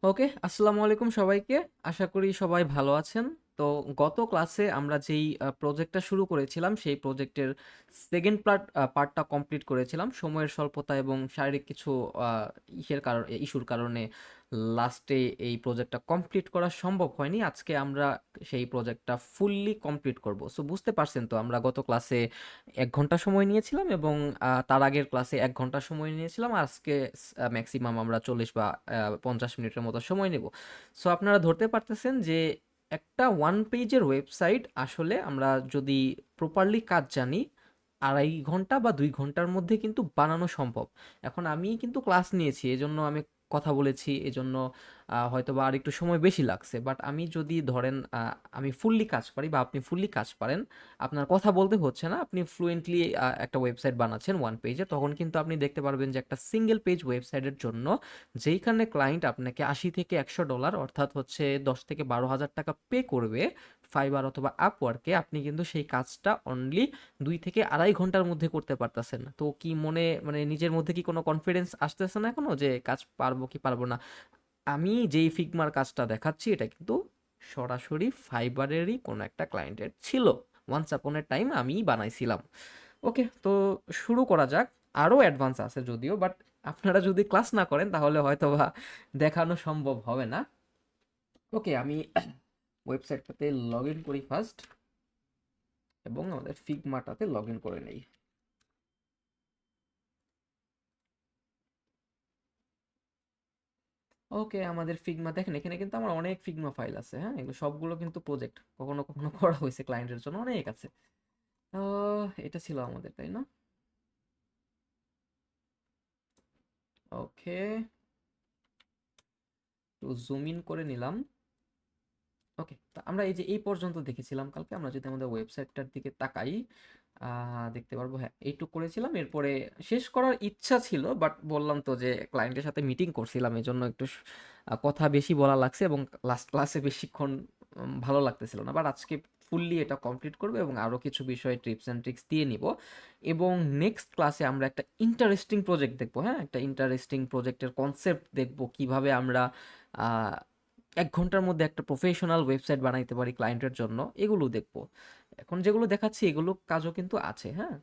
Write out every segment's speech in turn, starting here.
ওকে, আসসালামু আলাইকুম সবাইকে। আশা করি সবাই ভালো আছেন। তো গত ক্লাসে আমরা যেই প্রজেক্টটা শুরু করেছিলাম, সেই প্রজেক্টের সেকেন্ড পার্টটা কমপ্লিট করেছিলাম। সময়ের স্বল্পতা এবং শারীরিক কিছু আ ইস্যুর কারণে লাস্টে এই প্রজেক্টটা কমপ্লিট করা সম্ভব হয়নি। আজকে আমরা সেই প্রজেক্টটা ফুললি কমপ্লিট করব। সো বুঝতে পারছেন তো আমরা গত ক্লাসে ১ ঘন্টা সময় নিয়েছিলাম এবং তার আগের ক্লাসে ১ ঘন্টা সময় নিয়েছিলাম। আজকে ম্যাক্সিমাম আমরা ৪০ বা ৫০ মিনিটের মতো সময় নেব। সো আপনারা ধরতে পারতেছেন যে একটা ওয়ান পেজের ওয়েবসাইট আসলে আমরা যদি প্রপারলি কাজ জানি ২.৫ ঘন্টা বা ২ ঘন্টার মধ্যে কিন্তু বানানো সম্ভব। এখন আমি কিন্তু ক্লাস নিয়েছি, এজন্য আমি কথা বলেছি, এজন্য হয়তোবা আরেকটু সময় বেশি লাগছে। বাট আমি যদি ধরেন আমি ফুললি কাজ পারি বা আপনি ফুললি কাজ পারেন, আপনার কথা বলতে হচ্ছে না, আপনি ফ্লুয়েন্টলি একটা ওয়েবসাইট বানাচ্ছেন ওয়ান পেজে, তখন কিন্তু আপনি দেখতে পারবেন যে একটা সিঙ্গেল পেজ ওয়েবসাইটের জন্য যেইখানে ক্লায়েন্ট আপনাকে $৮০ থেকে $১০০ অর্থাৎ হচ্ছে ১০ থেকে ১২ হাজার টাকা পে করবে ফাইবার অথবা আপওয়ার্কে, আপনি কিন্তু সেই কাজটা অনলি ২ থেকে ২.৫ ঘন্টার মধ্যে করতে পারতেছেন। তো কি মানে নিজের মধ্যে কি কোনো কনফিডেন্স আসতেছে না এখনো যে কাজ পারবো কি পারবো না? আমি যেই ফিগমার কাজটা দেখাচ্ছি এটা কিন্তু সরাসরি ফাইবারেরই কোনো একটা ক্লায়েন্টের ছিল। ওয়ান্স আপন এ টাইম আমিই বানাইছিলাম। ওকে, তো শুরু করা যাক। আরও অ্যাডভান্স আছে যদিও, বাট আপনারা যদি ক্লাস না করেন তাহলে হয়তোবা দেখানো সম্ভব হবে না। ওকে, আমি ওয়েবসাইটটাতে লগ ইন করি ফার্স্ট এবং আমাদের ফিগমাটাতে লগ ইন করে নেই। ওকে, আমাদের ফিগমা দেখেন, এখানে কিন্তু আমার অনেক ফিগমা ফাইল আছে। হ্যাঁ, এগুলো সবগুলো কিন্তু প্রজেক্ট কখনো কখনো করা হয়েছে ক্লায়েন্টের জন্য, অনেক আছে। এটা ছিল আমাদের, তাই না? ওকে, তো জুম ইন করে নিলাম। ওকে, তো আমরা এই যে এই পর্যন্ত দেখেছিলাম কালকে, আমরা যদি আমাদের ওয়েবসাইটটার দিকে তাকাই দেখতে পারবো, হ্যাঁ এইটুকু করেছিলাম। এরপরে শেষ করার ইচ্ছা ছিল, বাট বললাম তো যে ক্লায়েন্টের সাথে মিটিং করছিলাম, এই জন্য একটু কথা বেশি বলা লাগছে এবং লাস্ট ক্লাসে বেশিক্ষণ ভালো লাগতেছিল না। বাট আজকে ফুললি এটা কমপ্লিট করবো এবং আরও কিছু বিষয়ে টিপস অ্যান্ড ট্রিক্স দিয়ে নিব। এবং নেক্সট ক্লাসে আমরা একটা ইন্টারেস্টিং প্রজেক্ট দেখবো। হ্যাঁ, একটা ইন্টারেস্টিং প্রজেক্টের কনসেপ্ট দেখবো, কিভাবে আমরা ১ ঘন্টার মধ্যে একটা প্রফেশনাল ওয়েবসাইট বানাইতে পারি ক্লায়েন্টের জন্য, এগুলো দেখবো। এখন যেগুলো দেখাচ্ছি এগুলো কাজও কিন্তু আছে, হ্যাঁ।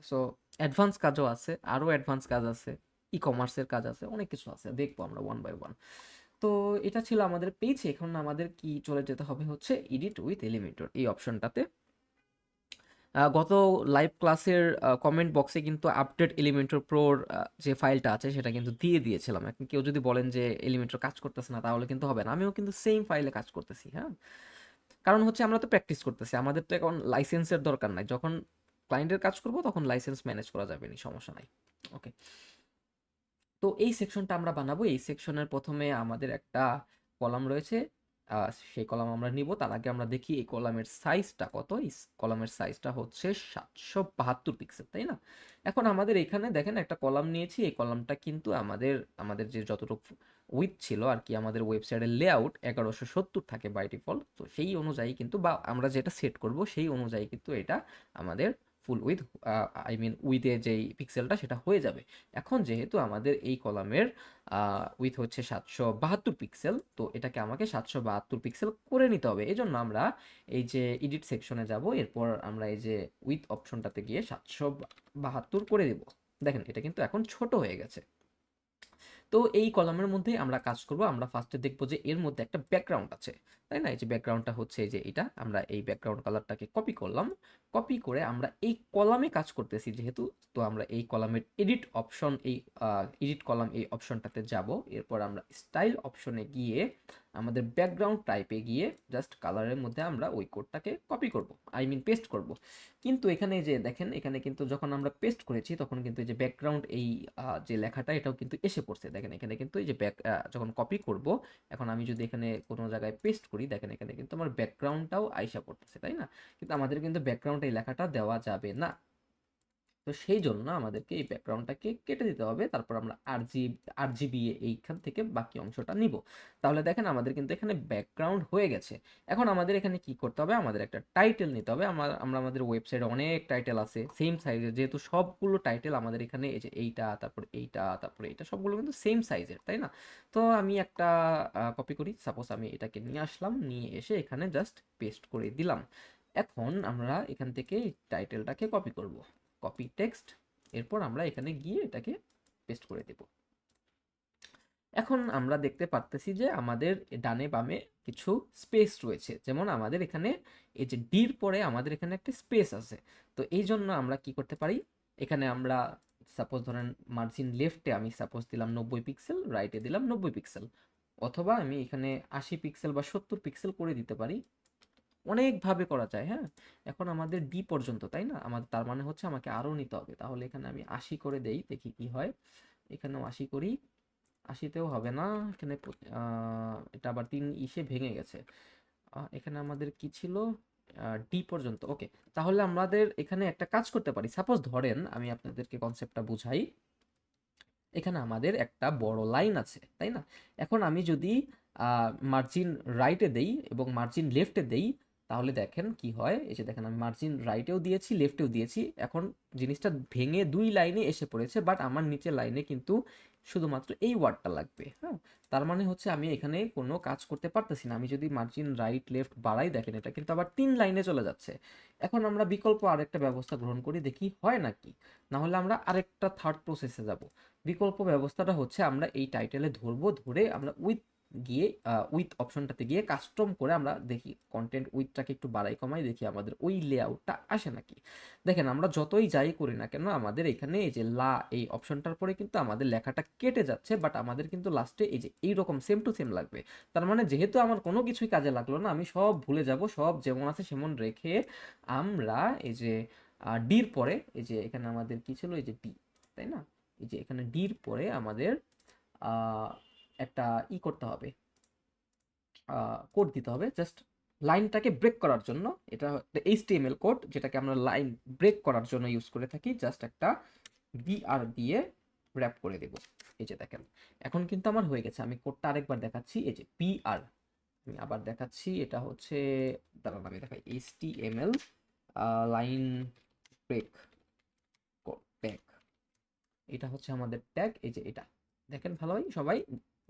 সো অ্যাডভান্স কাজও আছে, আরও অ্যাডভান্স কাজ আছে, ই কমার্সের কাজ আছে, অনেক কিছু আছে, দেখবো আমরা ওয়ান বাই ওয়ান। তো এটা ছিল আমাদের পেজ। এখন আমাদের কি চলে যেতে হবে হচ্ছে এডিট উইথ এলিমেন্টর এই অপশনটাতে। গত লাইভ ক্লাসের কমেন্ট বক্সে কিন্তু আপডেট এলিমেন্টর প্রোর যে ফাইলটা আছে সেটা কিন্তু দিয়ে দিয়েছিলাম। এখন কেউ যদি বলেন যে এলিমেন্টর কাজ করতেছে না, তাহলে কিন্তু হবে না। আমিও কিন্তু সেম ফাইলে কাজ করতেছি, হ্যাঁ। কারণ হচ্ছে আমরা তো প্র্যাকটিস করতেছি, আমাদের তো এখন লাইসেন্সের দরকার নাই। যখন ক্লায়েন্টের কাজ করব তখন লাইসেন্স ম্যানেজ করা যাবে না, সমস্যা নাই। ওকে, তো এই সেকশনটা আমরা বানাবো। এই সেকশনের প্রথমে আমাদের একটা কলাম রয়েছে, সেই কলাম আমরা নিব। তার আগে আমরা দেখি এই কলামের সাইজটা কত। এই কলামের সাইজটা হচ্ছে 772 পিক্সেল, তাই না? এখন আমাদের এখানে দেখেন একটা কলাম নিয়েছি, এই কলামটা কিন্তু আমাদের আমাদের যে যতটুকু উইথ ছিল আর কি, আমাদের ওয়েবসাইটের লেআউট 1170 থাকে বাই ডিফল্ট। তো সেই অনুযায়ী কিন্তু, বা আমরা যেটা সেট করব সেই অনুযায়ী কিন্তু এটা আমাদের ফুল উইথ, আই মিন উইথে যেই পিক্সেলটা সেটা হয়ে যাবে। এখন যেহেতু আমাদের এই কলামের উইথ হচ্ছে 772 পিক্সেল, তো এটাকে আমাকে 772 পিক্সেল করে নিতে হবে। এই জন্য আমরা এই যে এডিট সেকশনে যাব, এরপর আমরা এই যে উইথ অপশনটাতে গিয়ে 772 করে দেব। দেখেন এটা কিন্তু এখন ছোট হয়ে গেছে। তো এই কলামের মধ্যেই আমরা কাজ করব। আমরা ফার্স্টে দেখব যে এর মধ্যে একটা ব্যাকগ্রাউন্ড আছে, তাই না? এই যে ব্যাকগ্রাউন্ডটা হচ্ছে এই যে এটা, আমরা এই ব্যাকগ্রাউন্ড কালারটাকে কপি করলাম। কপি করে আমরা এই কলামে কাজ করতেছি যেহেতু, তো আমরা এই কলামের এডিট অপশন, এই এডিট কলাম এই অপশনটাতে যাব। এরপর আমরা স্টাইল অপশনে গিয়ে আমাদের ব্যাকগ্রাউন্ড টাইপে গিয়ে জাস্ট কালারের মধ্যে আমরা ওই কোডটাকে কপি করব, আই মিন পেস্ট করব। কিন্তু এখানে যে দেখেন, এখানে কিন্তু যখন আমরা পেস্ট করেছি তখন কিন্তু এই যে ব্যাকগ্রাউন্ড এই যে লেখাটা এটাও কিন্তু এসে পড়ছে। দেখেন এখানে কিন্তু এই যে যখন কপি করব, এখন আমি যদি এখানে কোনো জায়গায় পেস্ট করি, দেখেন এখানে কিন্তু আমার ব্যাকগ্রাউন্ডটাও আইসা পড়তেছে, তাই না? কিন্তু আমাদের কিন্তু ব্যাকগ্রাউন্ড এই লেখাটা দেওয়া যাবে না। তো সেই জন্য আমাদেরকে এই ব্যাকগ্রাউন্ডটাকে কেটে দিতে হবে, তারপর আমরা RGB এইখান থেকে বাকি অংশটা নিব। তাহলে দেখেন আমাদের কিন্তু এখানে ব্যাকগ্রাউন্ড হয়ে গেছে। এখন আমাদের এখানে কি করতে হবে, আমাদের একটা টাইটেল নিতে হবে। আমরা আমাদের ওয়েবসাইটে অনেক টাইটেল আছে সেম সাইজের, যেহেতু সবগুলো টাইটেল আমাদের এখানে এই যে এইটা, তারপর এইটা, তারপর এইটা, সবগুলো কিন্তু সেম সাইজের, তাই না? তো আমি একটা কপি করি, সাপোজ আমি এটাকে নিয়ে আসলাম, নিয়ে এসে এখানে জাস্ট পেস্ট করে দিলাম। এখন আমরা এখান থেকে টাইটেলটাকে কপি করব, কপি টেক্সট, এরপর আমরা এখানে গিয়ে এটাকে পেস্ট করে দেব। এখন আমরা দেখতে পারতেছি যে আমাদের ডানে বামে কিছু স্পেস রয়েছে, যেমন আমাদের এখানে এই যে ডির পরে আমাদের এখানে একটা স্পেস আছে। তো এই জন্য আমরা কি করতে পারি, এখানে আমরা সাপোজ ধরেন মার্জিন লেফটে আমি সাপোজ দিলাম 90 পিক্সেল, রাইটে দিলাম 90 পিক্সেল, অথবা আমি এখানে 80 পিক্সেল বা 70 পিক্সেল করে দিতে পারি। অনেকভাবে করা যায়, হ্যাঁ। এখন আমাদের ডি পর্যন্ত, তাই না? আমাদের তার মানে হচ্ছে আমাকে আরও নিতে হবে। তাহলে এখানে আমি 80 করে দেই, দেখি কি হয়। এখানেও 80 করি, 80তেও হবে না, এখানে এটা আবার 3 ইসে ভেঙে গেছে। এখানে আমাদের কি ছিল, ডি পর্যন্ত, ওকে। তাহলে আমাদের এখানে একটা কাজ করতে পারি, সাপোজ ধরেন আমি আপনাদেরকে কনসেপ্টটা বুঝাই। এখানে আমাদের একটা বড় লাইন আছে, তাই না? এখন আমি যদি মার্জিন রাইটে দেই এবং মার্জিন লেফটে দেই, তাহলে দেখেন কি হয়। এই যে দেখেন আমি মার্জিন রাইটেও দিয়েছি, লেফটেও দিয়েছি, এখন জিনিসটা ভেঙে 2 লাইনে এসে পড়েছে, বাট আমার নিচের লাইনে কিন্তু শুধুমাত্র এই ওয়ার্ডটা লাগবে, হ্যাঁ। তার মানে হচ্ছে আমি এখানে কোনো কাজ করতে পারতেছি না। আমি যদি মার্জিন রাইট লেফট বাড়াই, দেখেন এটা কিন্তু আবার 3 লাইনে চলে যাচ্ছে। এখন আমরা বিকল্প আরেকটা ব্যবস্থা গ্রহণ করি, দেখি হয় নাকি। না হলে আমরা আরেকটা থার্ড প্রসেসে যাব। বিকল্প ব্যবস্থাটা হচ্ছে আমরা এই টাইটেলে ধরবো, ধরে আমরা গিয়ে উইথ অপশনটাতে গিয়ে কাস্টম করে আমরা দেখি কন্টেন্ট উইথটাকে একটু বাড়াই কমাই, দেখি আমাদের ওই লেআউটটা আসে নাকি। দেখেন আমরা যতই যাই করি না কেন, আমাদের এখানে এই যে এই অপশনটার পরে কিন্তু আমাদের লেখাটা কেটে যাচ্ছে, বাট আমাদের কিন্তু লাস্টে এই যে এইরকম সেম টু সেম লাগবে। তার মানে যেহেতু আমার কোনো কিছুই কাজে লাগলো না, আমি সব ভুলে যাব, সব যেমন আছে সেমন রেখে আমরা এই যে ডির পরে এই যে এখানে আমাদের কি ছিল, এই যে ডি, তাই না? এই যে এখানে ডির পরে আমাদের একটা করতে হবে, কোড দিতে হবে জাস্ট লাইনটাকে ব্রেক করার জন্য। এটা একটা HTML কোড, যেটাকে আমরা লাইন ব্রেক করার জন্য ইউজ করে থাকি। জাস্ট একটা BR দিয়ে র্যাপ করে দেব। এই যে দেখেন এখন কিন্তু আমার হয়ে গেছে। আমি কোডটা আরেকবার দেখাচ্ছি, এই যে BR, আমি আবার দেখাচ্ছি, এটা হচ্ছে, দাঁড়ান আমি দেখাই, HTML লাইন ব্রেক ট্যাগ, এটা হচ্ছে আমাদের ট্যাগ। এই যে এটা দেখেন ভালোই সবাই।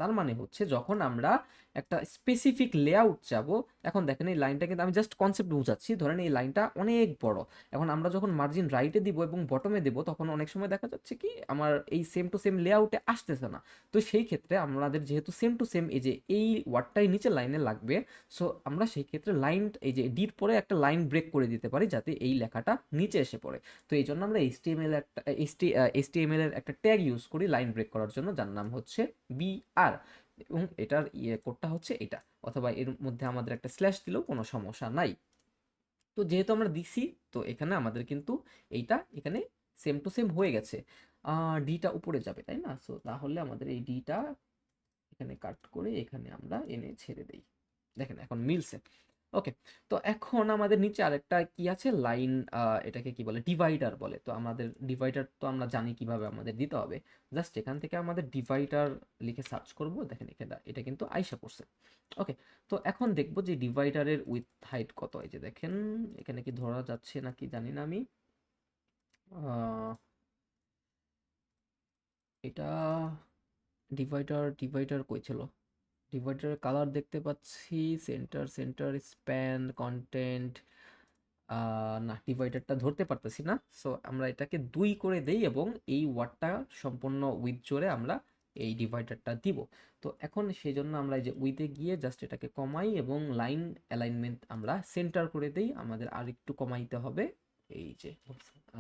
তার মানে হচ্ছে যখন আমরা একটা স্পেসিফিক লেআউট যাব, এখন দেখেন এই লাইনটা কিন্তু আমি জাস্ট কনসেপ্ট বুঝাচ্ছি, ধরেন এই লাইনটা অনেক বড়। এখন আমরা যখন মার্জিন রাইটে দিব এবং বটমে দেব, তখন অনেক সময় দেখা যাচ্ছে কি আমার এই সেম টু সেম লেআউটে আসতেছে না। তো সেই ক্ষেত্রে আমাদের যেহেতু সেম টু সেম এই যে এই ওয়ার্ডটাই নিচের লাইনে লাগবে, সো আমরা সেই ক্ষেত্রে লাইন এই যে ডির পরে একটা লাইন ব্রেক করে দিতে পারি, যাতে এই লেখাটা নিচে এসে পড়ে। তো এই জন্য আমরা HTML এর একটা ট্যাগ ইউজ করি লাইন ব্রেক করার জন্য, যার নাম হচ্ছে BR, এবং এটার কোডটা হচ্ছে এটা, অথবা এর মধ্যে আমাদের একটা স্ল্যাশ দিলেও কোনো সমস্যা নাই। তো যেহেতু আমরা দিছি, তো এখানে আমাদের কিন্তু এইটা এখানে সেম টু সেম হয়ে গেছে। ডিটা উপরে যাবে, তাই না? সো তাহলে আমাদের এই ডিটা এখানে কাট করে এখানে আমরা এনে ছেড়ে দেই। দেখেন এখন মিলছে। ওকে। তো এখন আমাদের নিচে আরেকটা কি আছে, লাইন, এটাকে কি বলে, ডিভাইডার বলে। তো আমাদের ডিভাইডার তো আমরা জানি কিভাবে আমাদের দিতে হবে। জাস্ট এখান থেকে আমাদের ডিভাইডার লিখে সার্চ করব, দেখেন এখানে এটা কিন্তু আইসা পড়ছে। ওকে। তো এখন দেখবো যে ডিভাইডারের উইথ হাইট কত। এই যে দেখেন এখানে কি ধরা যাচ্ছে নাকি জানি না আমি। এটা ডিভাইডার কই ছিল, ডিভাইডারের কালার দেখতে পাচ্ছি, সেন্টার সেন্টার স্প্যান কন্টেন্ট, না ডিভাইডারটা ধরতে পারতেছি না। সো আমরা এটাকে 2 করে দেই এবং এই ওয়ার্ডটা সম্পূর্ণ উইথ জোরে আমরা এই ডিভাইডারটা দিব। তো এখন সেই জন্য আমরা এই যে উইথে গিয়ে জাস্ট এটাকে কমাই এবং লাইন অ্যালাইনমেন্ট আমরা সেন্টার করে দেই। আমাদের আর একটু কমাইতে হবে, এই যে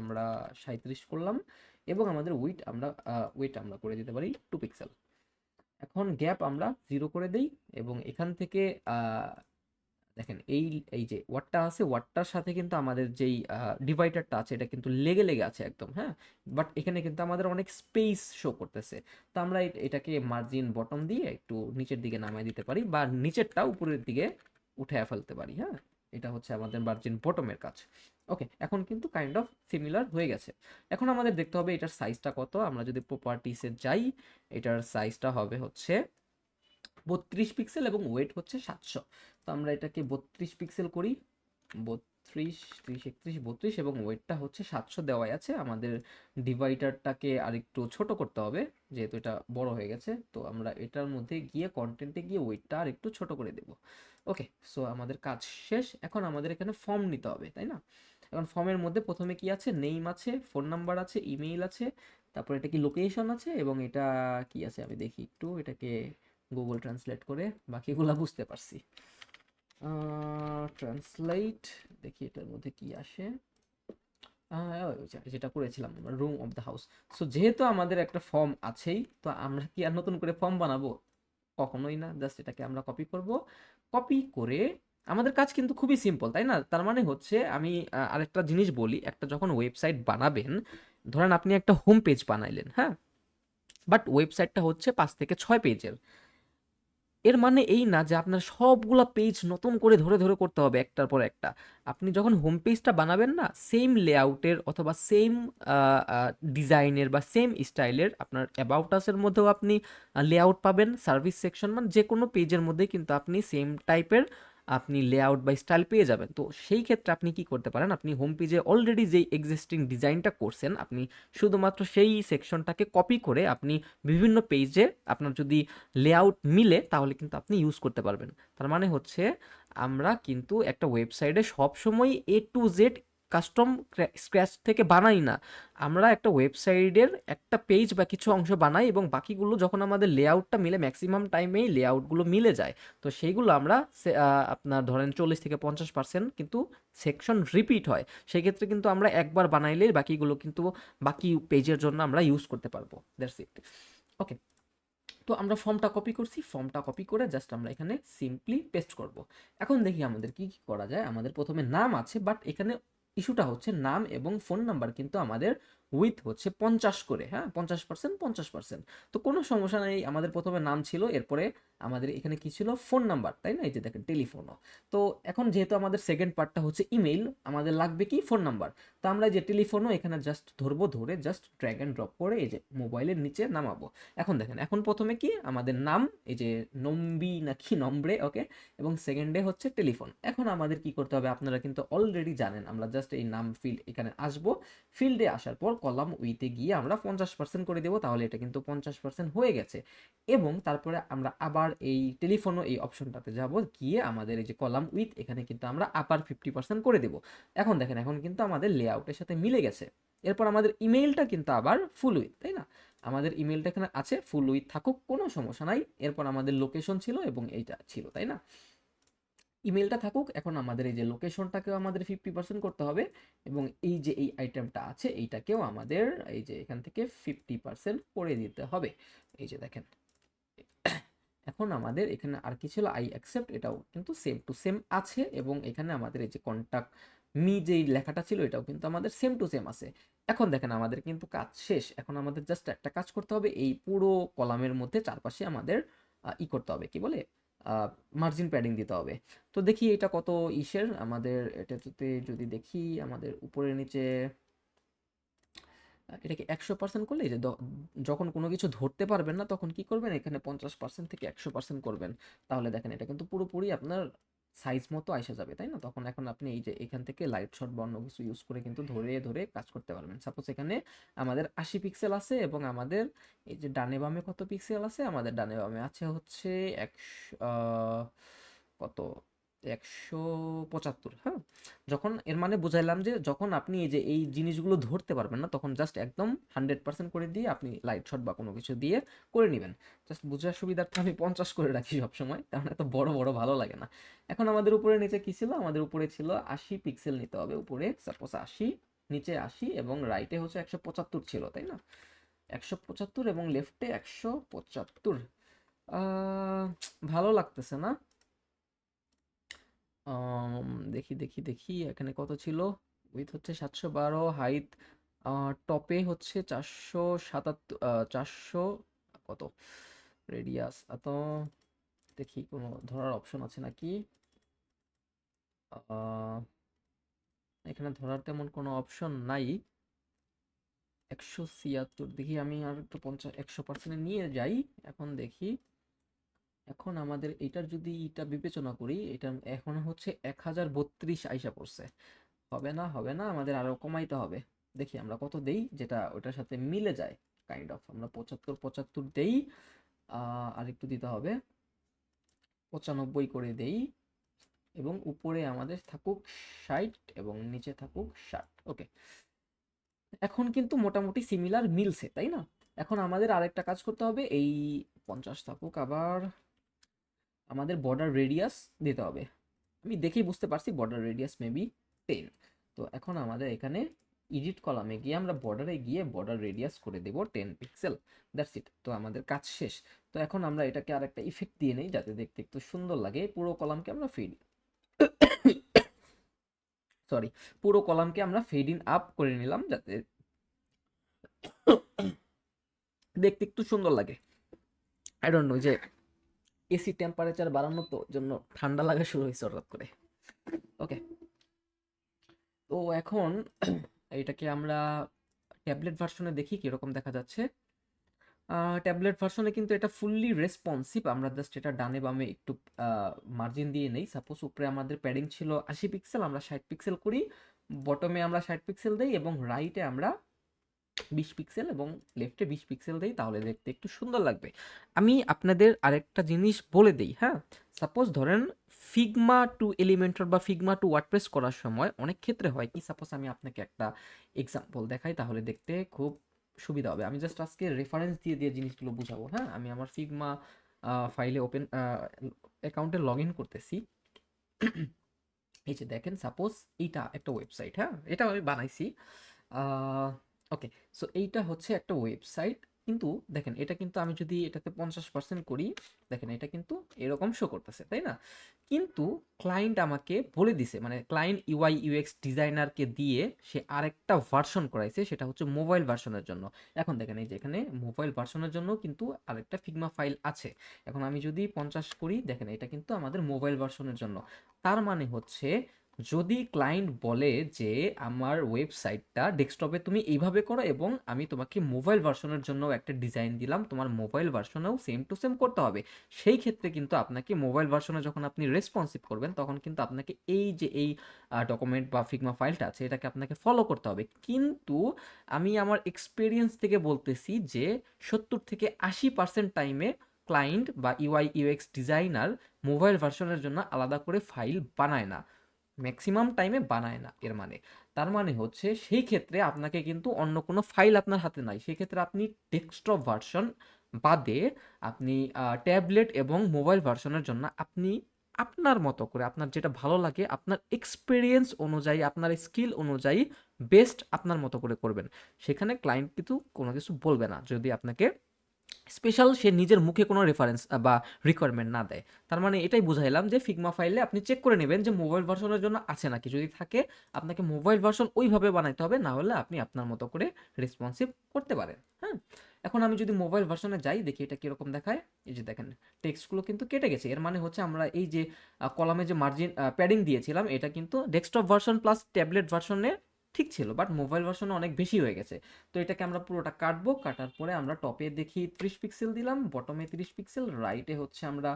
আমরা 37 করলাম, এবং আমাদের উইথ আমরা করে দিতে পারি 2 পিক্সেল। এখন গ্যাপ আমরা 0 করে দেই, এবং এখান থেকে দেখেন এই এই যে ওয়ার্ডটা আছে, ওয়ার্ডটার সাথে কিন্তু আমাদের যেই ডিভাইডারটা আছে এটা কিন্তু লেগে লেগে আছে একদম, হ্যাঁ। বাট এখানে কিন্তু আমাদের অনেক স্পেস শো করতেছে। তো আমরা এটাকে মার্জিন বটম দিয়ে একটু নিচের দিকে নামাই দিতে পারি, বা নিচেরটা উপরের দিকে উঠে ফেলতে পারি, হ্যাঁ। এটা হচ্ছে আমাদের মার্জিন বটমের কাজ। ওকে, এখন কিন্তু কাইন্ড অফ সিমিলার হয়ে গেছে। এখন আমাদের দেখতে হবে এটার সাইজটা কত। আমরা যদি প্রপার্টিসে যাই, এটার সাইজটা হবে হচ্ছে 32 পিক্সেল এবং ওয়েট হচ্ছে 700। তো আমরা এটাকে 32 পিক্সেল করি। 32, 30, 31, 32 এবং ওয়েটটা হচ্ছে 700 দেওয়াই আছে। আমাদের ডিভাইডারটাকে আরেকটু ছোট করতে হবে, যেহেতু এটা বড় হয়ে গেছে। তো আমরা এটার মধ্যে গিয়ে কন্টেন্টে গিয়ে ওয়েটটা আর একটু ছোট করে দেব। ওকে, সো আমাদের কাজ শেষ। এখন আমাদের এখানে ফর্ম নিতে হবে, তাই না? এখন ফর্মের মধ্যে প্রথমে কি আছে? নেম আছে, ফোন নাম্বার আছে, ইমেইল আছে, তারপর এটা কি লোকেশন আছে, এবং এটা কি আছে আমি দেখি একটু এটাকে গুগল ট্রান্সলেট করে। বাকিগুলা বুঝতে পারছি। ট্রান্সলেট, দেখি এটার মধ্যে কি আসে। যেটা করেছিলাম room of the house. So যেহেতু আমাদের একটা ফর্ম আছেই, তো আমরা কি আর নতুন করে ফর্ম বানাবো? কখনোই না। জাস্ট এটাকে আমরা কপি করব। কপি করে আমাদের কাজ কিন্তু খুবই সিম্পল, তাই না? তার মানে হচ্ছে আমি আরেকটা জিনিস বলি, একটা যখন ওয়েবসাইট বানাবেন, ধরেন আপনি একটা হোম পেজ বানাইলেন, হ্যাঁ, বাট ওয়েবসাইটটা হচ্ছে 5 থেকে 6 পেজের। এর মানে এই না যে আপনার সবগুলা পেজ নতুন করে ধরে ধরে করতে হবে একটার পর একটা। আপনি যখন হোম পেজটা বানাবেন না, সেম লেআউটের অথবা সেম ডিজাইনের বা সেম স্টাইলের আপনার অ্যাবাউট আসের মধ্যেও আপনি লেআউট পাবেন। সার্ভিস সেকশন মানে যে কোনো পেজের মধ্যেই কিন্তু আপনি সেম টাইপের আপনি লেআউট বা স্টাইল পেয়ে যাবেন। তো সেই ক্ষেত্রে আপনি কি করতে পারেন, আপনি হোম পেজে অলরেডি যেই এক্সিস্টিং ডিজাইনটা করছেন, আপনি শুধুমাত্র সেই সেকশনটাকে কপি করে আপনি বিভিন্ন পেজে আপনার যদি লেআউট মিলে তাহলে কিন্তু আপনি ইউজ করতে পারবেন। তার মানে হচ্ছে আমরা কিন্তু একটা ওয়েবসাইটে সবসময় A to Z custom scratch থেকে বানাই না। আমরা একটা ওয়েবসাইটের একটা পেজ বা কিছু অংশ বানাই এবং বাকিগুলো যখন আমাদের লেআউটটা মিলে, ম্যাক্সিমাম টাইমেই লেআউটগুলো মিলে যায়। তো সেইগুলো আমরা আপনার ধরেন 40 থেকে 50% কিন্তু সেকশন রিপিট হয়। সেক্ষেত্রে কিন্তু আমরা একবার বানাইলেই বাকিগুলো কিন্তু বাকি পেজের জন্য আমরা ইউজ করতে পারবো। That's it. ওকে, তো আমরা ফর্মটা কপি করছি। ফর্মটা কপি করে জাস্ট আমরা এখানে সিম্পলি পেস্ট করব। এখন দেখি আমাদের কি কি করা যায়। আমাদের প্রথমে নাম আছে, বাট এখানে ইস্যুটা হচ্ছে নাম এবং ফোন নাম্বার কিন্তু আমাদের উইথ হচ্ছে 50 করে, হ্যাঁ, 50%, 50%। তো কোনো সমস্যা নেই। আমাদের প্রথমে নাম ছিল, এরপরে আমাদের এখানে কি ছিল? ফোন নাম্বার, তাই না? এই যে দেখেন টেলিফোনও। তো এখন যেহেতু আমাদের সেকেন্ড পার্টটা হচ্ছে ইমেইল, আমাদের লাগবে কি? Phone number. তো আমরা এই যে টেলিফোনও এখানে জাস্ট ধরবো, ধরে জাস্ট ড্র্যাগ অ্যান্ড ড্রপ করে এই যে মোবাইলের নিচে নামাবো। এখন দেখেন, এখন প্রথমে কি আমাদের নাম, এই যে নম্বি নাকি নম্বরে, ওকে, এবং সেকেন্ডে হচ্ছে টেলিফোন। এখন আমাদের কি করতে হবে? আপনারা কিন্তু অলরেডি জানেন। আমরা জাস্ট এই নাম ফিল্ড এখানে আসবো। ফিল্ডে আসার পর কলাম উইতে গিয়ে আমরা 50% করে দেবো, তাহলে এটা কিন্তু 50% হয়ে গেছে। এবং তারপরে আমরা আবার এই টেলিফোনও এই অপশনটাতে যাব, গিয়ে আমাদের এই যে কলাম উইথ এখানে কিন্তু আমরা আবার 50% করে দেবো। এখন দেখেন, এখন কিন্তু আমাদের লেআউটের সাথে মিলে গেছে। এরপর আমাদের ইমেইলটা কিন্তু আবার ফুল উইথ, তাই না? আমাদের ইমেলটা এখানে আছে, ফুল উইথ থাকুক, কোনো সমস্যা নাই। এরপর আমাদের লোকেশন ছিল এবং এইটা ছিল, তাই না? ইমেলটা থাকুক। এখন আমাদের এই যে লোকেশনটাকেও আমাদের 50% করতে হবে, এবং এই যে এই আইটেমটা আছে এইটাকেও আমাদের এই যে এখান থেকে 50% করে দিতে হবে। এই যে দেখেন, এখন আমাদের এখানে আর কি ছিল? আই অ্যাকসেপ্ট, এটাও কিন্তু সেম টু সেম আছে, এবং এখানে আমাদের এই যে কন্টাক্ট মি যেই লেখাটা ছিল এটাও কিন্তু আমাদের সেম টু সেম আছে। এখন দেখেন, আমাদের কিন্তু কাজ শেষ। এখন আমাদের জাস্ট একটা কাজ করতে হবে, এই পুরো কলামের মধ্যে চারপাশে আমাদের ই করতে হবে, কি বলে, মার্জিন প্যাডিং দিতে হবে। তো দেখি এটা কত ইসের আমাদের, এটাতে যদি দেখি আমাদের উপরে নিচে এটাকে 100% করলে, এই যে যখন কোনো কিছু ধরতে পারবেন না তখন কি করবেন? এখানে 50% থেকে 100% করবেন। তাহলে দেখেন এটা কিন্তু পুরোপুরি আপনার সাইজ মতো আইসা যাবে, তাই না? তখন এখন আপনি এই যে এখান থেকে লাইট শট বা অন্য কিছু ইউজ করে কিন্তু ধরে ধরে কাজ করতে পারবেন। সাপোজ এখানে আমাদের 80 পিক্সেল আছে, এবং আমাদের এই যে ডানে বামে কত পিক্সেল আছে? আমাদের ডানে বামে আছে হচ্ছে 100 কত, 175, হ্যাঁ। যখন এর মানে বুঝাইলাম যে যখন আপনি এই যে এই জিনিসগুলো ধরতে পারবেন না, তখন জাস্ট একদম 100% করে দিয়ে আপনি লাইট শট বা কোনো কিছু দিয়ে করে নেবেন। জাস্ট বোঝার সুবিধার্থে আমি 50 করে রাখি সবসময়, কারণ এত বড় বড় ভালো লাগে না। এখন আমাদের উপরে নিচে কি ছিল? আমাদের উপরে ছিল 80 পিক্সেল নিতে হবে। উপরে সাপোজ 80, নিচে 80, এবং রাইটে হচ্ছে 175 ছিল, তাই না? 175 এবং লেফটে 175। ভালো লাগতেছে না। দেখি দেখি দেখি এখানে কত ছিল? উইথ হচ্ছে 712, হাইট টপে হচ্ছে 477, 400 কত, রেডিয়াস এত। দেখি কোনো ধরার অপশন আছে নাকি? আহ, এখানে ধরার তেমন কোনো অপশন নাই। 176 দেখি, আমি আর একটু 100% নিয়ে যাই। এখন দেখি, এখন আমাদের এটার যদি এটা বিবেচনা করি, এটা এখন হচ্ছে 1032 আইসা পড়ছে। হবে না, হবে না, আমাদের আরো কমাইতে হবে। দেখি আমরা কত দেই যেটা ওটার সাথে মিলে যায়। কাইন্ড অফ আমরা 75 দেই। আর একটু দিতে হবে, 95 করে দেই, এবং উপরে আমাদের থাকুক 60 এবং নিচে থাকুক 60। ওকে, এখন কিন্তু মোটামুটি সিমিলার মিলছে, তাই না? এখন আমাদের আরেকটা কাজ করতে হবে, এই 50 থাকুক, আবার আমাদের বর্ডার রেডিয়াস দিতে হবে। আমি দেখেই বুঝতে পারছি বর্ডার রেডিয়াস মেবি 10। তো এখন আমাদের এখানে এডিট কলামে গিয়ে আমরা বর্ডারে গিয়ে বর্ডার রেডিয়াস করে দেব 10 পিক্সেল। দ্যাটস ইট, তো আমাদের কাজ শেষ। তো এখন আমরা এটাকে আরেকটা ইফেক্ট দিয়ে নেই যাতে দেখতে একটু সুন্দর লাগে। পুরো কলামকে আমরা ফিড সরি পুরো কলামকে আমরা ফেড ইন আপ করে নিলাম যাতে দেখতে একটু সুন্দর লাগে। আই ডোন্ট নো, যে এসি টেম্পারেচার বাড়ানো তো জন্য ঠান্ডা লাগা শুরু হয়েছে হঠাৎ করে। ওকে, তো এখন এটাকে আমরা ট্যাবলেট ভার্সনে দেখি কিরকম দেখা যাচ্ছে। ট্যাবলেট ভার্সনে কিন্তু এটা ফুললি রেসপন্সিভ। আমরা জাস্ট এটা ডানে বামে একটু মার্জিন দিয়ে নেই। সাপোজ উপরে আমাদের প্যাডিং ছিল 80 পিক্সেল, আমরা 60 পিক্সেল করি। বটমে আমরা 60 পিক্সেল দিই এবং রাইটে আমরা 20 পিক্সেল এবং লেফটে 20 পিক্সেল দেই, তাহলে দেখতে একটু সুন্দর লাগবে। আমি আপনাদের আরেকটা জিনিস বলে দিই, হ্যাঁ। সাপোজ ধরেন ফিগমা টু এলিমেন্টর বা ফিগমা টু ওয়ার্ডপ্রেস করার সময় অনেক ক্ষেত্রে হয় কি, সাপোজ আমি আপনাকে একটা এক্সাম্পল দেখাই তাহলে দেখতে খুব সুবিধা হবে। আমি জাস্ট আজকে রেফারেন্স দিয়ে দিয়ে জিনিসগুলো বুঝাবো, হ্যাঁ। আমি আমার ফিগমা ফাইলে ওপেন অ্যাকাউন্টে লগ ইন করতেছি। এই যে দেখেন, সাপোজ এইটা একটা ওয়েবসাইট, হ্যাঁ, এটা আমি বানাইছি। ওকে, সো এইটা হচ্ছে একটা ওয়েবসাইট। কিন্তু দেখেন, এটা কিন্তু আমি যদি এটাতে 50% করি, দেখেন এটা কিন্তু এরকম শো করতেছে, তাই না? কিন্তু ক্লায়েন্ট আমাকে বলে দিছে, মানে ক্লায়েন্ট ইউআই ইউএক্স ডিজাইনারকে দিয়ে সে আরেকটা ভার্সন করাইছে, সেটা হচ্ছে মোবাইল ভার্সনের জন্য। এখন দেখেন, এই যে এখানে মোবাইল ভার্সনের জন্য কিন্তু আরেকটা ফিগমা ফাইল আছে। এখন আমি যদি 50 করি, দেখেন এটা কিন্তু আমাদের মোবাইল ভার্সনের জন্য। তার মানে হচ্ছে, যদি ক্লায়েন্ট বলে যে আমার ওয়েবসাইটটা ডেস্কটপে তুমি এইভাবে করো এবং আমি তোমাকে মোবাইল ভার্সনের জন্য একটা ডিজাইন দিলাম, তোমার মোবাইল ভার্সনেও সেম টু সেম করতে হবে, সেই ক্ষেত্রে কিন্তু আপনাকে মোবাইল ভার্সনে যখন আপনি রেসপন্সিভ করবেন তখন কিন্তু আপনাকে এই যে এই ডকুমেন্ট বা ফিগমা ফাইলটা আছে এটাকে আপনাকে ফলো করতে হবে। কিন্তু আমি আমার এক্সপিরিয়েন্স থেকে বলতেছি যে 70 থেকে 80% টাইমে ক্লায়েন্ট বা ইউআই ইউএক্স ডিজাইনার মোবাইল ভার্সনের জন্য আলাদা করে ফাইল বানায় না, ম্যাক্সিমাম টাইমে বানায় না। এর মানে, তার মানে হচ্ছে সেই ক্ষেত্রে আপনাকে কিন্তু অন্য কোনো ফাইল আপনার হাতে নাই, সেই ক্ষেত্রে আপনি ডেস্কটপ ভার্সন বাদে আপনি ট্যাবলেট এবং মোবাইল ভার্সনের জন্য আপনি আপনার মতো করে, আপনার যেটা ভালো লাগে, আপনার এক্সপিরিয়েন্স অনুযায়ী, আপনার স্কিল অনুযায়ী বেস্ট আপনার মতো করে করবেন। সেখানে ক্লায়েন্ট কিন্তু কোনো কিছু বলবে না যদি আপনাকে স্পেশাল সে নিজের মুখে কোনো রেফারেন্স বা রিকোয়ারমেন্ট না দেয়। তার মানে এটাই বুঝাইলাম যে ফিগমা ফাইলে আপনি চেক করে নেবেন যে মোবাইল ভার্সনের জন্য আছে নাকি, যদি থাকে আপনাকে মোবাইল ভার্সন ওইভাবে বানাইতে হবে, না হলে আপনি আপনার মতো করে রেসপন্সিভ করতে পারেন, হ্যাঁ। এখন আমি যদি মোবাইল ভার্সনে যাই, দেখি এটা কিরকম দেখায়। এই যে দেখেন, টেক্সটগুলো কিন্তু কেটে গেছে। এর মানে হচ্ছে আমরা এই যে কলামে যে মার্জিন প্যাডিং দিয়েছিলাম এটা কিন্তু ডেস্কটপ ভার্সন প্লাস ট্যাবলেট ভার্সনে ঠিক ছিল, বাট মোবাইল ভার্সনে অনেক বেশি হয়ে গেছে। তো এটাকে আমরা পুরোটা কাটবো, কাটার পরে আমরা টপে দেখি 30 পিক্সেল দিলাম, বটমে 30 পিক্সেল, রাইটে হচ্ছে আমরা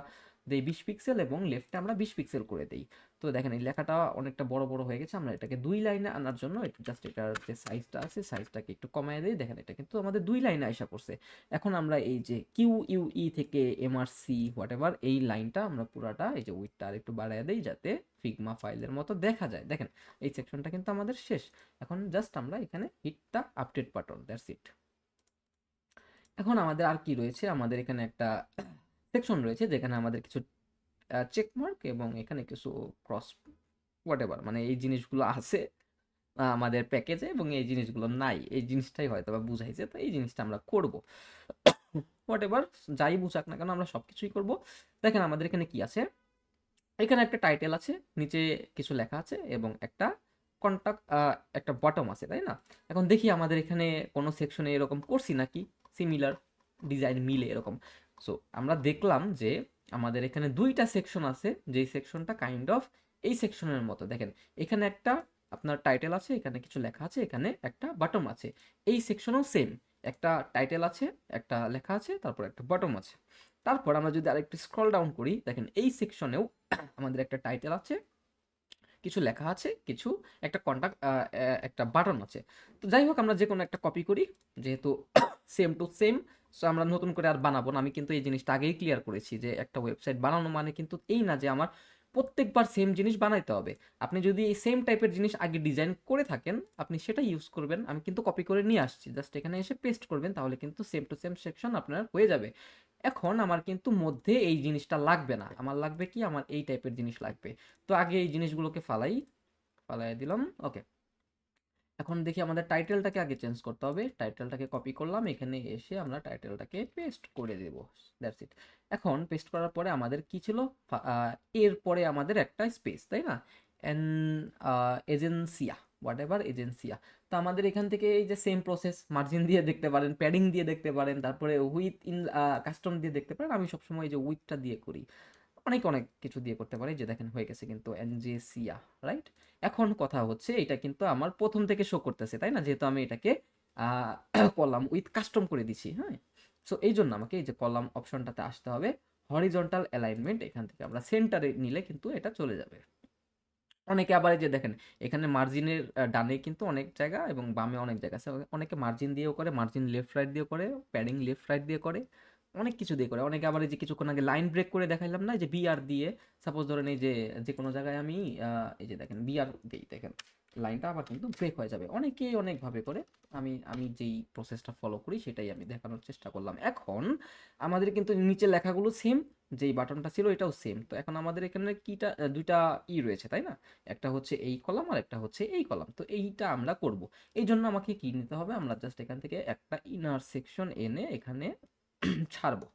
দেই 20 পিক্সেল এবং লেফটে আমরা 20 পিক্সেল করে দেই। তো দেখেন এই লেখাটা অনেকটা বড় বড় হয়ে গেছে। আমরা এটাকে 2 লাইনে আনার জন্য জাস্ট এটার যে সাইজটা আছে সাইজটাকে একটু কমায় দিই। দেখেন এটা কিন্তু আমাদের 2 লাইনে আসা পড়ছে। এখন আমরা এই যে কিউ ইউ ই থেকে এমআরসি হোয়াট এভার এই লাইনটা আমরা পুরাটা এই যে উইডটা আর একটু বাড়ায় দেই যাতে ফিগমা ফাইলের মতো দেখা যায়। দেখেন এই সেকশনটা কিন্তু আমাদের শেষ। এখন জাস্ট আমরা এখানে hit the update button, that's it. এখন আমাদের আর কি রয়েছে, আমাদের এখানে একটা সেকশন রয়েছে যেখানে আমাদের কিছু চেক মার্ক এবং এখানে কিছু ক্রস হোয়াটএভার, মানে এই জিনিসগুলো আছে আমাদের প্যাকেজে এবং এই জিনিসগুলো নাই, এই জিনিসটাই হয়তো বা বুঝাইছে। তো এই জিনিসটা আমরা করব হোয়াটএভার, যাই বুঝাক না কেন আমরা সব কিছুই করবো। দেখেন আমাদের এখানে কি আছে, এখানে একটা টাইটেল আছে, নিচে কিছু লেখা আছে এবং একটা কন্টাক্ট, একটা বটম আছে, তাই না? এখন দেখি আমাদের এখানে কোনো সেকশনে এরকম করছি নাকি সিমিলার ডিজাইন মিলে এরকম। সো আমরা দেখলাম যে আমাদের এখানে দুইটা সেকশন আছে, যেই সেকশনটা কাইন্ড অফ এই সেকশনের মতো দেখেন, এখানে একটা আপনার টাইটেল আছে, এখানে কিছু লেখা আছে, এখানে একটা বাটন আছে। এই সেকশনেও সেম, একটা টাইটেল আছে, একটা লেখা আছে, তারপর একটা বটম আছে। তারপর আমরা যদি আরেকটু স্ক্রল ডাউন করি, দেখেন এই সেকশনেও আমাদের একটা টাইটেল আছে, কিছু লেখা আছে, কিছু একটা কন্টাক্ট, একটা বাটন আছে। তো যাই হোক, আমরা যে কোনো একটা কপি করি, যেহেতু সেম টু সেম। সো আমরা নতুন করে আর বানাবো না। আমি কিন্তু এই জিনিসটা আগেই ক্লিয়ার করেছি যে একটা ওয়েবসাইট বানানো মানে কিন্তু এই না যে আমার প্রত্যেকবার সেম জিনিস বানাইতে হবে। আপনি যদি এই সেম টাইপের জিনিস আগে ডিজাইন করে থাকেন, আপনি সেটা ইউজ করবেন। আমি কিন্তু কপি করে নিয়ে আসছি, জাস্ট এখানে এসে পেস্ট করবেন, তাহলে কিন্তু সেম টু সেম সেকশন আপনার হয়ে যাবে। এখন আমার কিন্তু মধ্যে এই জিনিসটা লাগবে না, আমার লাগবে কি, আমার এই টাইপের জিনিস লাগবে। তো আগে এই জিনিসগুলোকে ফালাই দিলাম। ওকে, এখন দেখি আমাদের টাইটেলটাকে আগে চেঞ্জ করতে হবে। টাইটেলটাকে কপি করলাম, এখানে এসে আমরা টাইটেলটাকে পেস্ট করে দেব। That's it. এখন পেস্ট করার পরে আমাদের কি ছিল, এর পরে আমাদের একটা স্পেস, তাই না? এন এজেন্সিয়া, হোয়াট এভার এজেন্সিয়া। তো আমাদের এখান থেকে এই যে সেম প্রসেস, মার্জিন দিয়ে দেখতে পারেন, প্যাডিং দিয়ে দেখতে পারেন, তারপরে উইথ ইন কাস্টম দিয়ে দেখতে পারেন। আমি সবসময় এই যে উইথটা দিয়ে করি, অনেক অনেক কিছু দিয়ে করতে পারি। যে দেখেন হয়ে গেছে কিন্তু এনজেসিয়া, রাইট? এখন কথা হচ্ছে, এটা কিন্তু আমার প্রথম থেকে শো করতেছে, তাই না? যেহেতু আমি এটাকে কলাম উইথ কাস্টম করে দিছি, হ্যাঁ। সো এই জন্য আমাকে এই যে কলাম অপশনটাতে আসতে হবে। হরিজন্টাল অ্যালাইনমেন্ট, এখান থেকে আমরা সেন্টারে নিলে কিন্তু এটা চলে যাবে। অনেকে আবার এই যে দেখেন, এখানে মার্জিনের ডানে কিন্তু অনেক জায়গা এবং বামে অনেক জায়গা আছে। অনেকে মার্জিন দিয়েও করে, মার্জিন লেফট রাইট দিয়ে করে, প্যাডিং লেফট রাইট দিয়ে করে, অনেক কিছু দিয়ে করে। অনেকে আবার এই যে কিছুক্ষণ আগে লাইন ব্রেক করে দেখাইলাম না, এই যে বিআর দিয়ে, সাপোজ ধরেন এই যে যে কোনো জায়গায় আমি এই যে দেখেন বিআর দিই, দেখেন লাইনটা আবার কিন্তু ব্রেক হয়ে যাবে। অনেকেই অনেকভাবে করে। আমি আমি যেই প্রসেসটা ফলো করি সেটাই আমি দেখানোর চেষ্টা করলাম। এখন আমাদের কিন্তু নিচে লেখাগুলো সেম, যেই বাটনটা ছিল এটাও সেম। তো এখন আমাদের এখানে কিটা দুইটা রয়েছে, তাই না? একটা হচ্ছে এই কলাম আর একটা হচ্ছে এই কলাম। তো এইটা আমরা করব। এই জন্য আমাকে কি নিতে হবে, আমরা জাস্ট এখান থেকে একটা ইনার সেকশন এনে এখানে ছাড়বো,